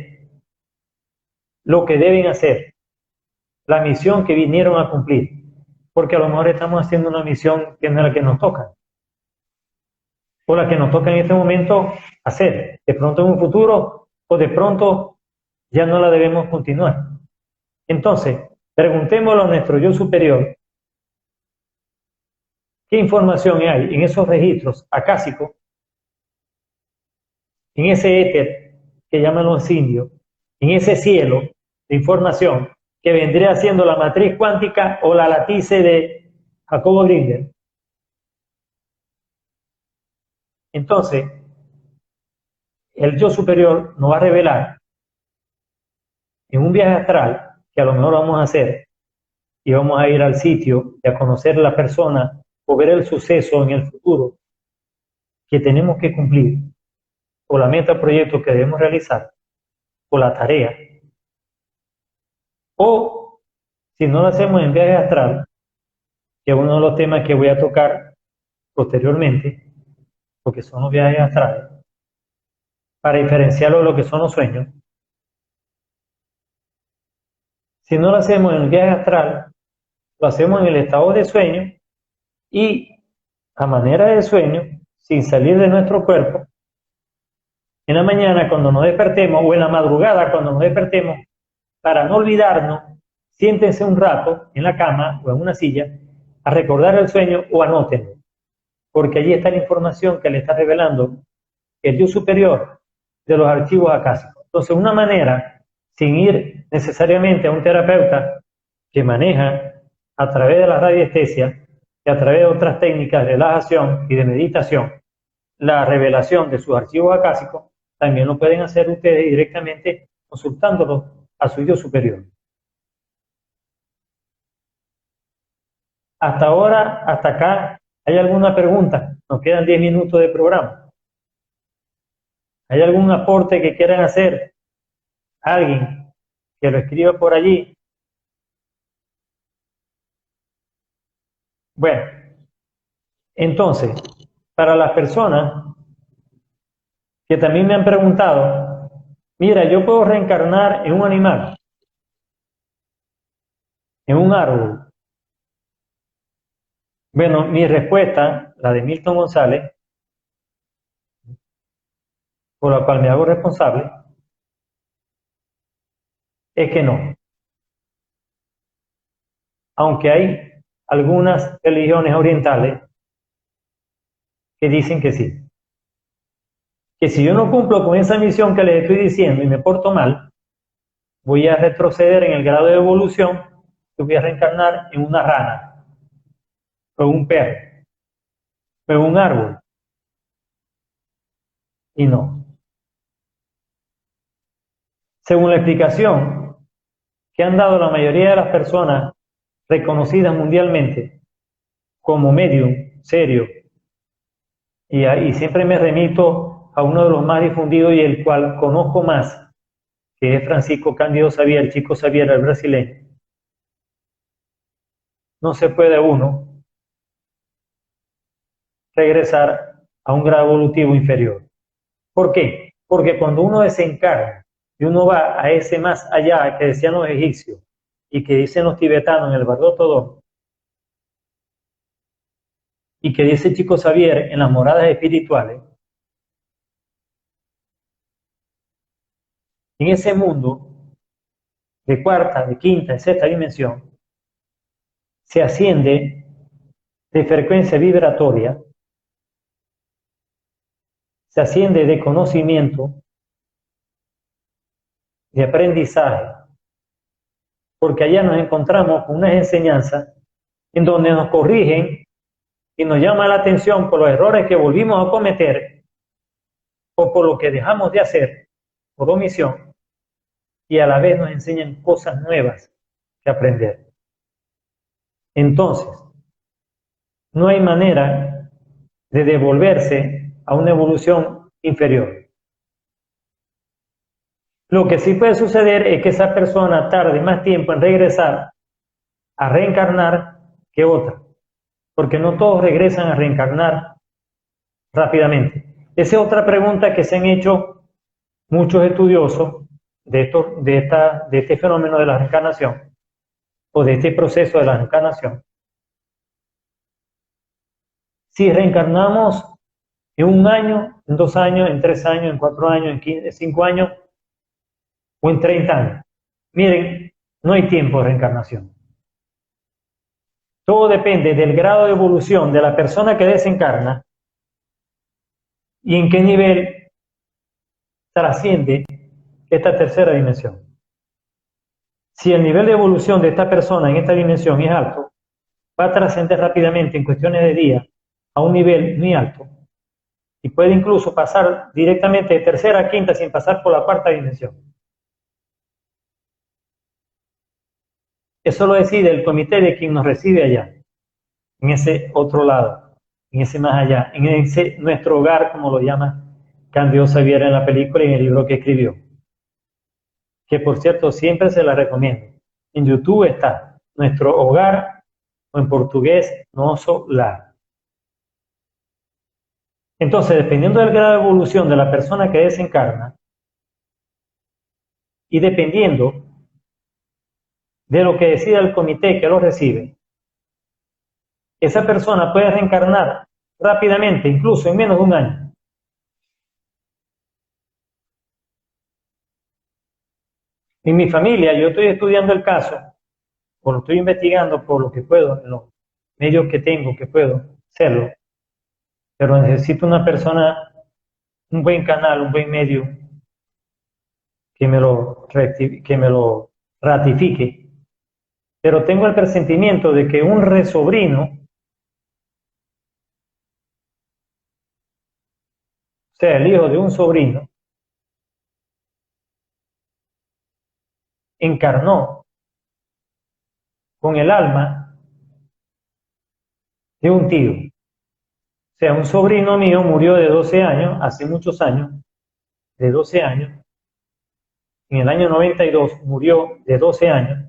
lo que deben hacer, la misión que vinieron a cumplir. Porque a lo mejor estamos haciendo una misión que no es la que nos toca, o la que nos toca en este momento hacer, de pronto en un futuro, o de pronto ya no la debemos continuar. Entonces, preguntémosle a nuestro yo superior, ¿qué información hay en esos registros acásicos en ese éter que llaman los indios, en ese cielo de información que vendría siendo la matriz cuántica o la látice de Jacobo Grinder. Entonces, el yo superior nos va a revelar en un viaje astral que a lo mejor vamos a hacer y vamos a ir al sitio y a conocer a la persona o ver el suceso en el futuro que tenemos que cumplir, o la meta proyecto que debemos realizar, o la tarea. O si no lo hacemos en viaje astral, que es uno de los temas que voy a tocar posteriormente, porque son los viajes astrales, para diferenciarlo de lo que son los sueños. Si no lo hacemos en el viaje astral, lo hacemos en el estado de sueño y a manera de sueño, sin salir de nuestro cuerpo, en la mañana cuando nos despertemos o en la madrugada cuando nos despertemos, para no olvidarnos, siéntense un rato en la cama o en una silla a recordar el sueño o anótenlo, porque allí está la información que le está revelando el yo superior de los archivos acásicos. Entonces, una manera, sin ir necesariamente a un terapeuta que maneja a través de la radiestesia y a través de otras técnicas de relajación y de meditación, la revelación de sus archivos acásicos, también lo pueden hacer ustedes directamente consultándolo a su yo superior. Hasta ahora, hasta acá, ¿hay alguna pregunta? Nos quedan 10 minutos de programa. ¿Hay algún aporte que quieran hacer? Alguien que lo escriba por allí. Bueno, entonces, para las personas que también me han preguntado, mira, yo puedo reencarnar en un animal, en un árbol. Bueno, mi respuesta, la de Milton González, por la cual me hago responsable, es que no. Aunque hay algunas religiones orientales que dicen que sí. Que si yo no cumplo con esa misión que les estoy diciendo y me porto mal, voy a retroceder en el grado de evolución y voy a reencarnar en una rana, o en un perro, o en un árbol. Y no. Según la explicación que han dado la mayoría de las personas reconocidas mundialmente como medium serio, y siempre me remito a uno de los más difundidos y el cual conozco más, que es Francisco Cándido Xavier, Chico Xavier, el brasileño. No se puede uno regresar a un grado evolutivo inferior. ¿Por qué? Porque cuando uno desencarna y uno va a ese más allá que decían los egipcios y que dicen los tibetanos en el Bardo Todor, y que dice Chico Xavier en las moradas espirituales, en ese mundo de cuarta, de quinta, de sexta dimensión, se asciende de frecuencia vibratoria, se asciende de conocimiento, de aprendizaje, porque allá nos encontramos con unas enseñanzas en donde nos corrigen y nos llama la atención por los errores que volvimos a cometer o por lo que dejamos de hacer por omisión, y a la vez nos enseñan cosas nuevas que aprender. Entonces, no hay manera de devolverse a una evolución inferior. Lo que sí puede suceder es que esa persona tarde más tiempo en regresar a reencarnar que otra, porque no todos regresan a reencarnar rápidamente. Esa es otra pregunta que se han hecho muchos estudiosos de este fenómeno de la reencarnación o de este proceso de la reencarnación. Si reencarnamos en un año, en 2 años, en 3 años, en 4 años, en 15, en 5 años o en 30 años. Miren, no hay tiempo de reencarnación. Todo depende del grado de evolución de la persona que desencarna y en qué nivel trasciende esta tercera dimensión. Si el nivel de evolución de esta persona en esta dimensión es alto, va a trascender rápidamente en cuestiones de días a un nivel muy alto y puede incluso pasar directamente de tercera a quinta sin pasar por la cuarta dimensión. Eso lo decide el comité de quien nos recibe allá, en ese otro lado, en ese más allá, en ese nuestro hogar, como lo llama Cándido Xavier en la película y en el libro que escribió. Que por cierto siempre se la recomiendo. En YouTube está Nuestro Hogar, o en portugués, Nosso Lar. Entonces, dependiendo del grado de evolución de la persona que desencarna, y dependiendo de lo que decida el comité que lo recibe, esa persona puede reencarnar rápidamente, incluso en menos de un año. En mi familia, yo estoy estudiando el caso, o lo estoy investigando por lo que puedo, en los medios que tengo que puedo hacerlo, pero necesito una persona, un buen canal, un buen medio que me lo ratifique. Pero tengo el presentimiento de que un resobrino, o sea, el hijo de un sobrino, encarnó con el alma de un tío. O sea, un sobrino mío murió de 12 años, hace muchos años, de 12 años. En el año 92 murió de 12 años.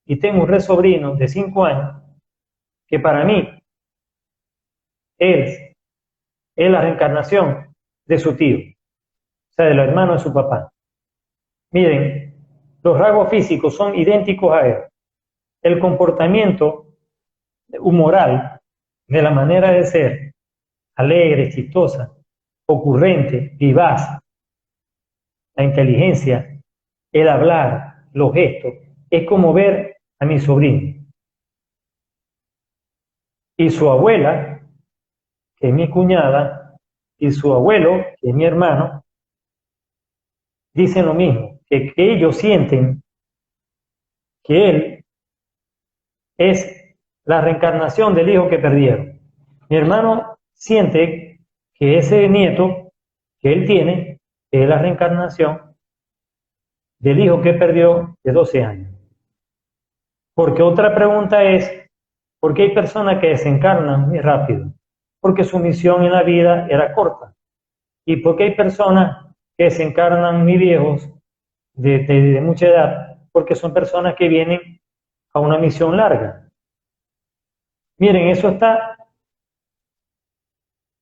Y tengo un resobrino de 5 años que para mí es la reencarnación de su tío, o sea, de los hermanos de su papá. Miren, los rasgos físicos son idénticos a él. El comportamiento humoral, de la manera de ser, alegre, chistosa, ocurrente, vivaz, la inteligencia, el hablar, los gestos, es como ver a mi sobrino. Y su abuela, que es mi cuñada, y su abuelo, que es mi hermano, dicen lo mismo, que ellos sienten que él es la reencarnación del hijo que perdieron. Mi hermano siente que ese nieto que él tiene es la reencarnación del hijo que perdió de 12 años. Porque otra pregunta es, ¿por qué hay personas que desencarnan muy rápido? Porque su misión en la vida era corta. ¿Y por qué hay personas que desencarnan muy viejos, de mucha edad? Porque son personas que vienen a una misión larga. Miren, eso está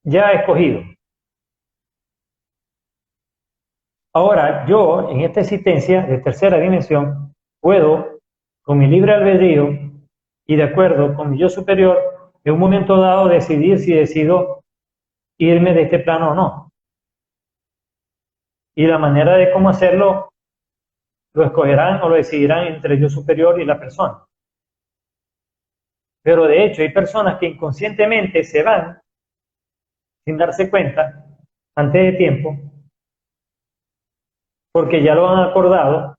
ya escogido. Ahora, yo en esta existencia de tercera dimensión puedo, con mi libre albedrío y de acuerdo con mi yo superior, en un momento dado decidir si decido irme de este plano o no. Y la manera de cómo hacerlo lo escogerán o lo decidirán entre el yo superior y la persona. Pero de hecho hay personas que inconscientemente se van sin darse cuenta antes de tiempo porque ya lo han acordado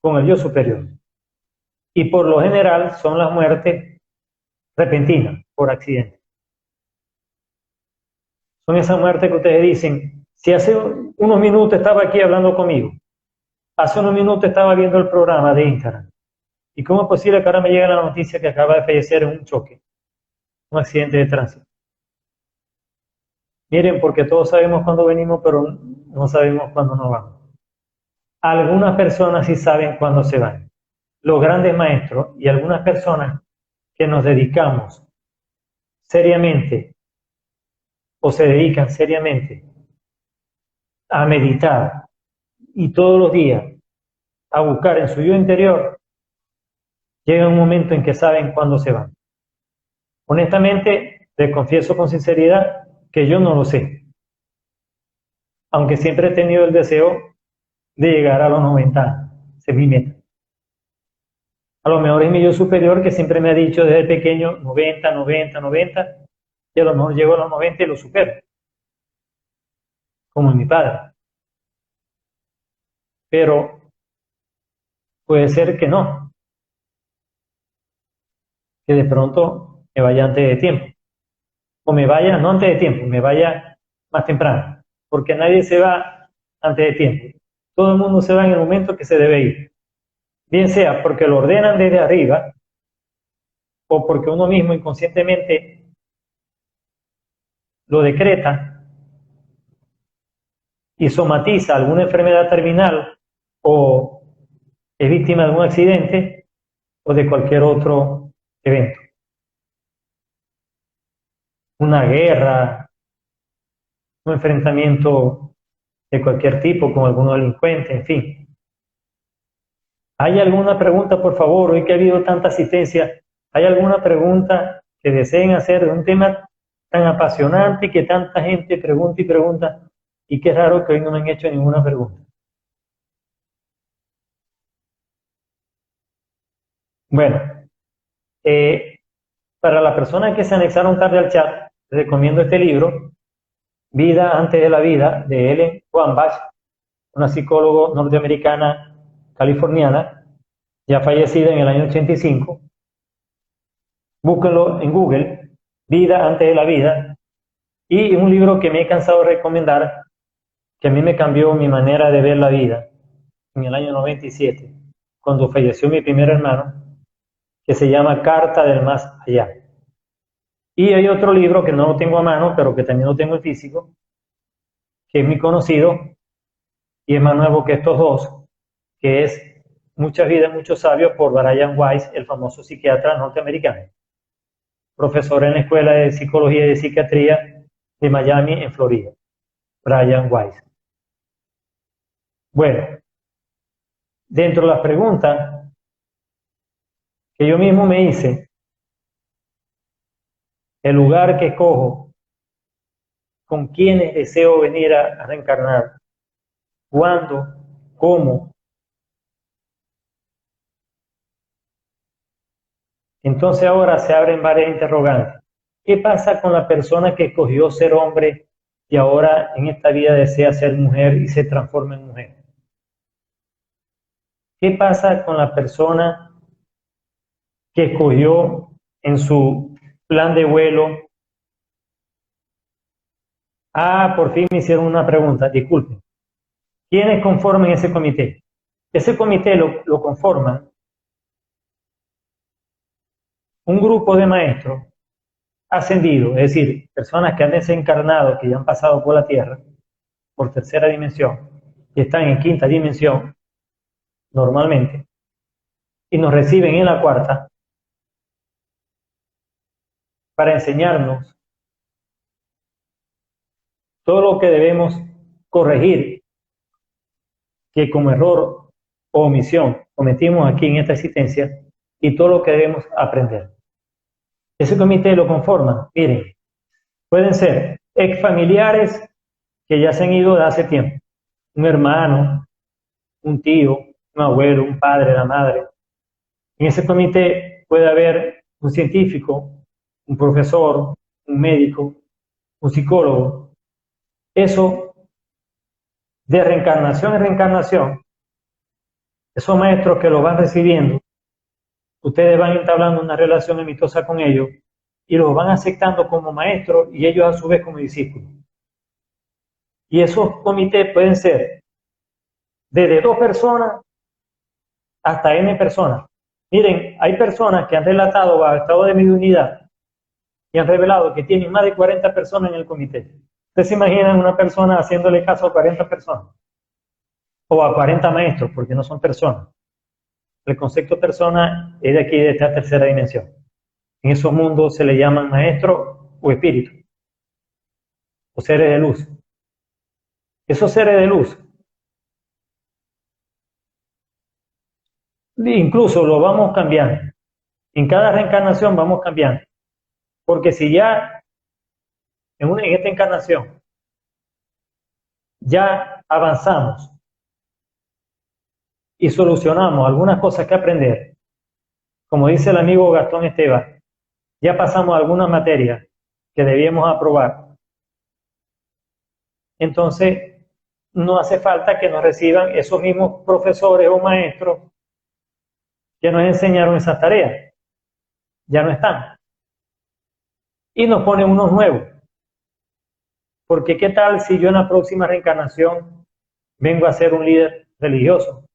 con el yo superior. Y por lo general son las muertes repentinas, por accidente. Son esas muertes que ustedes dicen, si hace unos minutos estaba aquí hablando conmigo, hace unos minutos estaba viendo el programa de Instagram, ¿y cómo es posible que ahora me llegue la noticia que acaba de fallecer en un choque, un accidente de tránsito? Miren, porque todos sabemos cuándo venimos, pero no sabemos cuándo nos vamos. Algunas personas sí saben cuándo se van. Los grandes maestros y algunas personas que nos dedicamos seriamente o se dedican seriamente a meditar y todos los días a buscar en su yo interior, llega un momento en que saben cuándo se van. Honestamente, les confieso con sinceridad que yo no lo sé, aunque siempre he tenido el deseo de llegar a los 90, ese es mi meta. A lo mejor es mi yo superior que siempre me ha dicho desde pequeño 90, 90, 90, y a lo mejor llego a los 90 y lo supero. como mi padre. Pero puede ser que no, que de pronto me vaya antes de tiempo. O me vaya, no antes de tiempo, me vaya más temprano. Porque nadie se va antes de tiempo. Todo el mundo se va en el momento que se debe ir. Bien sea porque lo ordenan desde arriba o porque uno mismo inconscientemente lo decreta y somatiza alguna enfermedad terminal o es víctima de algún accidente o de cualquier otro evento. Una guerra, un enfrentamiento de cualquier tipo con algún delincuente, en fin. ¿Hay alguna pregunta, por favor? Hoy que ha habido tanta asistencia, ¿hay alguna pregunta que deseen hacer de un tema tan apasionante que tanta gente pregunta y pregunta? Y qué raro que hoy no me han hecho ninguna pregunta. Bueno, para las personas que se anexaron tarde al chat, les recomiendo este libro, Vida antes de la vida, de Ellen Wambach, una psicóloga norteamericana californiana, ya fallecida en el año 85. Búsquenlo en Google, Vida antes de la vida, y un libro que me he cansado de recomendar, que a mí me cambió mi manera de ver la vida, en el año 97, cuando falleció mi primer hermano, que se llama Carta del Más Allá. Y hay otro libro que no lo tengo a mano, pero que también lo tengo en físico, que es muy conocido y es más nuevo que estos dos, que es Muchas vidas, muchos sabios, por Brian Weiss, el famoso psiquiatra norteamericano, profesor en la Escuela de Psicología y de Psiquiatría de Miami, en Florida. Brian Weiss. Bueno, dentro de las preguntas que yo mismo me hice, el lugar que escojo, con quiénes deseo venir a reencarnar, cuándo, cómo. Entonces ahora se abren varias interrogantes. ¿Qué pasa con la persona que escogió ser hombre y ahora en esta vida desea ser mujer y se transforma en mujer? ¿Qué pasa con la persona que escogió en su plan de vuelo? Por fin me hicieron una pregunta, disculpen. ¿Quiénes conforman ese comité? Ese comité lo conforman un grupo de maestros ascendidos, es decir, personas que han desencarnado, que ya han pasado por la Tierra, por tercera dimensión, y están en quinta dimensión, normalmente, y nos reciben en la cuarta para enseñarnos todo lo que debemos corregir, que como error o omisión cometimos aquí en esta existencia, y todo lo que debemos aprender. Ese comité lo conforman, miren, pueden ser ex familiares que ya se han ido de hace tiempo, un hermano, un tío, un abuelo, un padre, la madre. En ese comité puede haber un científico, un profesor, un médico, un psicólogo. Eso, de reencarnación en reencarnación, esos maestros que lo van recibiendo, ustedes van entablando una relación amistosa con ellos y los van aceptando como maestros y ellos a su vez como discípulos. Y esos comités pueden ser desde 2 personas hasta N personas. Miren, hay personas que han relatado bajo estado de mediunidad y han revelado que tienen más de 40 personas en el comité. ¿Ustedes se imaginan una persona haciéndole caso a 40 personas? O a 40 maestros, porque no son personas. El concepto persona es de aquí, de esta tercera dimensión. En esos mundos se le llaman maestros o espíritus, o seres de luz. Esos seres de luz, incluso lo vamos cambiando. En cada reencarnación vamos cambiando. Porque si ya en esta encarnación ya avanzamos y solucionamos algunas cosas que aprender, como dice el amigo Gastón Esteban, ya pasamos algunas materias que debíamos aprobar. entonces no hace falta que nos reciban esos mismos profesores o maestros que nos enseñaron esas tareas. Ya no están. Y nos ponen unos nuevos. Porque ¿qué tal si yo en la próxima reencarnación vengo a ser un líder religioso?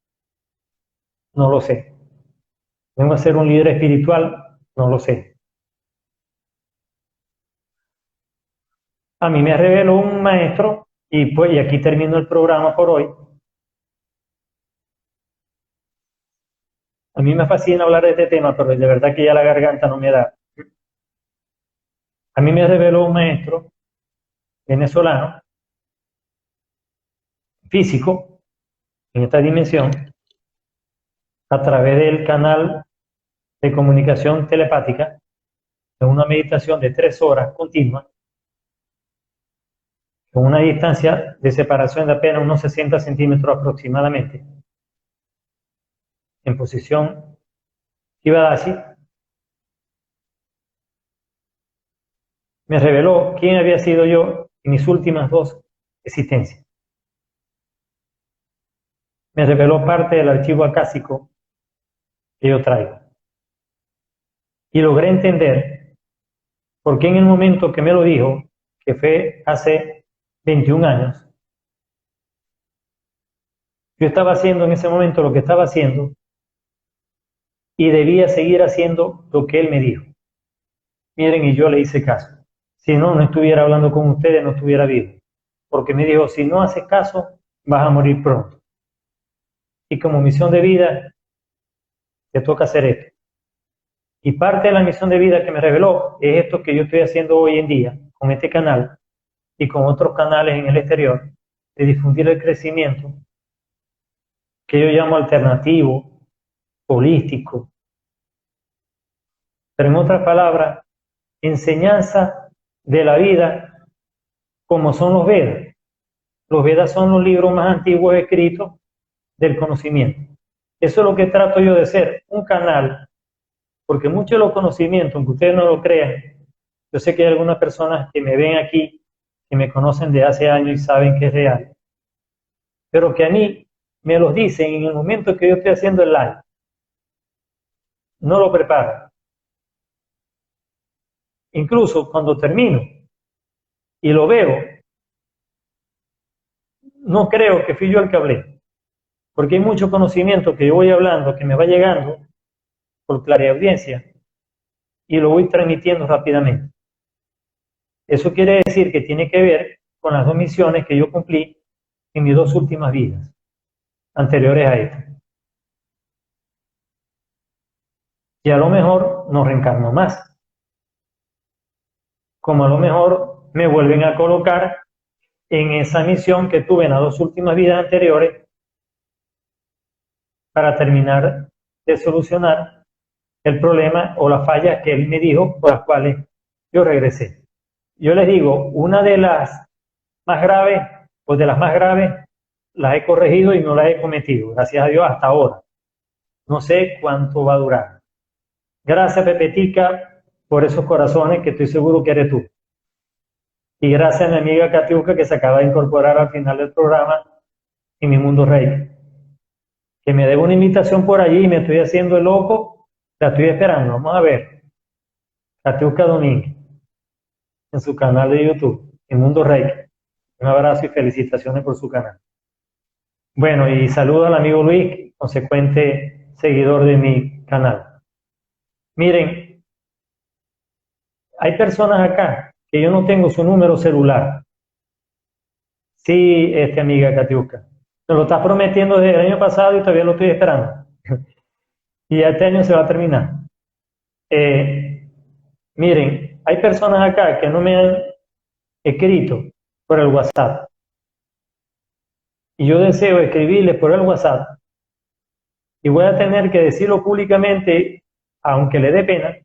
No lo sé. ¿Vengo a ser un líder espiritual? No lo sé. A mí me reveló un maestro, y aquí termino el programa por hoy. A mí me fascina hablar de este tema, pero de verdad que ya la garganta no me da. A mí me reveló un maestro venezolano, físico, en esta dimensión, a través del canal de comunicación telepática, en una meditación de 3 horas continua, con una distancia de separación de apenas unos 60 centímetros aproximadamente, en posición Kibadashi, me reveló quién había sido yo en mis últimas 2 existencias. Me reveló parte del archivo acásico que yo traigo. Y logré entender por qué en el momento que me lo dijo, que fue hace 21 años, yo estaba haciendo en ese momento lo que estaba haciendo y debía seguir haciendo lo que él me dijo. Miren, y yo le hice caso. Si no, no estuviera hablando con ustedes, no estuviera vivo. Porque me dijo, si no haces caso, vas a morir pronto. Y como misión de vida, te toca hacer esto. Y parte de la misión de vida que me reveló es esto que yo estoy haciendo hoy en día con este canal y con otros canales en el exterior, de difundir el crecimiento que yo llamo alternativo, holístico, pero en otras palabras, enseñanza de la vida como son los Vedas. Los Vedas son los libros más antiguos escritos del conocimiento. Eso es lo que trato yo de ser, un canal, porque muchos de los conocimientos, aunque ustedes no lo crean, yo sé que hay algunas personas que me ven aquí, que me conocen de hace años y saben que es real, pero que a mí me los dicen en el momento que yo estoy haciendo el live. No lo preparo. Incluso cuando termino y lo veo, no creo que fui yo el que hablé, porque hay mucho conocimiento que yo voy hablando, que me va llegando por clariaudiencia y lo voy transmitiendo rápidamente. Eso quiere decir que tiene que ver con las 2 misiones que yo cumplí en mis 2 últimas vidas, anteriores a esta. Y a lo mejor no reencarno más. Como a lo mejor me vuelven a colocar en esa misión que tuve en las 2 últimas vidas anteriores para terminar de solucionar el problema o la falla que él me dijo por las cuales yo regresé. Yo les digo, una de las más graves, o de las más graves, las he corregido y no las he cometido, gracias a Dios hasta ahora. No sé cuánto va a durar. Gracias, Pepetica, por esos corazones que estoy seguro que eres tú. Y gracias a mi amiga Katiuska, que se acaba de incorporar al final del programa en Mi Mundo Reiki. Que me debe una invitación por allí y me estoy haciendo el loco, la estoy esperando. Vamos a ver. Katiuska Domínguez, en su canal de YouTube, Mi Mundo Reiki. Un abrazo y felicitaciones por su canal. Bueno, y saludo al amigo Luis, consecuente seguidor de mi canal. Miren, hay personas acá que yo no tengo su número celular. Sí, amiga Katiuska. Me lo estás prometiendo desde el año pasado y todavía lo estoy esperando. Y este año se va a terminar. Miren, hay personas acá que no me han escrito por el WhatsApp. Y yo deseo escribirles por el WhatsApp. Y voy a tener que decirlo públicamente, aunque le dé pena,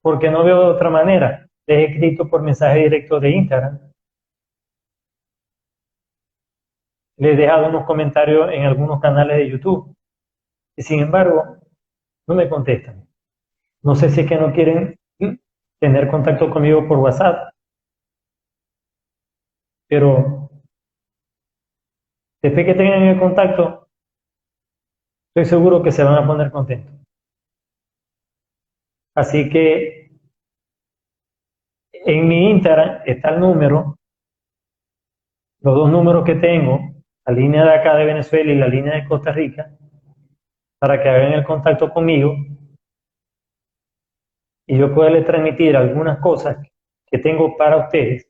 porque no veo de otra manera. Les he escrito por mensaje directo de Instagram. Les he dejado unos comentarios en algunos canales de YouTube. Y sin embargo, no me contestan. No sé si es que no quieren tener contacto conmigo por WhatsApp, pero después que tengan el contacto, estoy seguro que se van a poner contentos. Así que en mi Instagram está el número, los dos números que tengo, la línea de acá de Venezuela y la línea de Costa Rica, para que hagan el contacto conmigo y yo pueda transmitir algunas cosas que tengo para ustedes,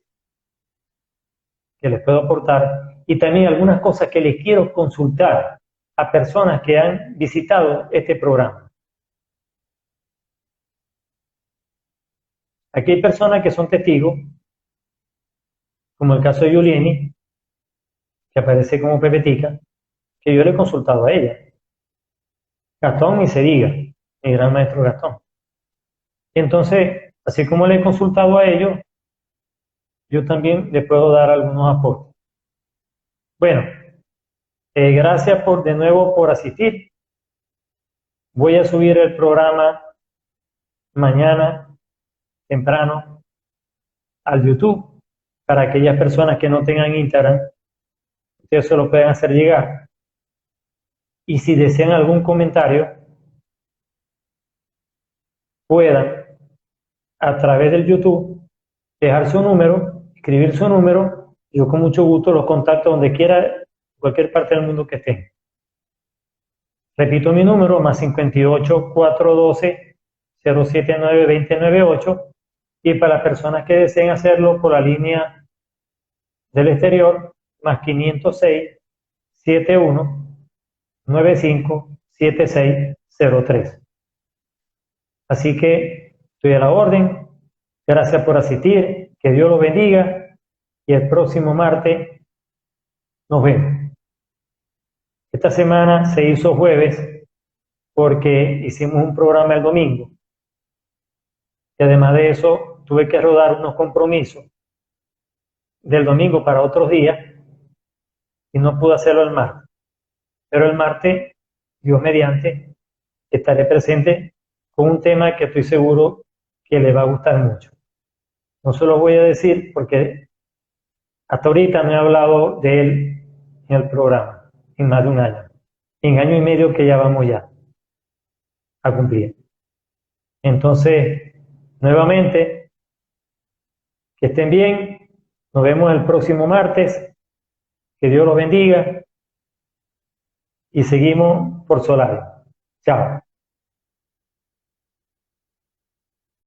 que les puedo aportar, y también algunas cosas que les quiero consultar a personas que han visitado este programa. Aquí hay personas que son testigos, como el caso de Yulieni, que aparece como Pepetica, que yo le he consultado a ella. Gastón ni se diga, mi gran maestro Gastón. Entonces, así como le he consultado a ellos, yo también le puedo dar algunos aportes. Bueno, gracias de nuevo por asistir. Voy a subir el programa mañana temprano al YouTube para aquellas personas que no tengan Instagram, ustedes se lo pueden hacer llegar. Y si desean algún comentario, puedan a través del YouTube dejar su número, escribir su número, y yo con mucho gusto los contacto donde quiera, cualquier parte del mundo que estén. Repito mi número, más 58 412 079 2098, y para las personas que deseen hacerlo por la línea del exterior, más 506 71 95 7603. Así que estoy a la orden. Gracias por asistir. Que Dios los bendiga. Y el próximo martes nos vemos. Esta semana se hizo jueves porque hicimos un programa el domingo. Y además de eso, tuve que rodar unos compromisos del domingo para otros días y no pude hacerlo el martes. Pero el martes, Dios mediante, estaré presente con un tema que estoy seguro que le va a gustar mucho. No se lo voy a decir porque hasta ahorita no he hablado de él en el programa, en más de un año. En año y medio que ya vamos ya a cumplir. Entonces, nuevamente, que estén bien. Nos vemos el próximo martes. Que Dios los bendiga. Y seguimos por Solar. Chao.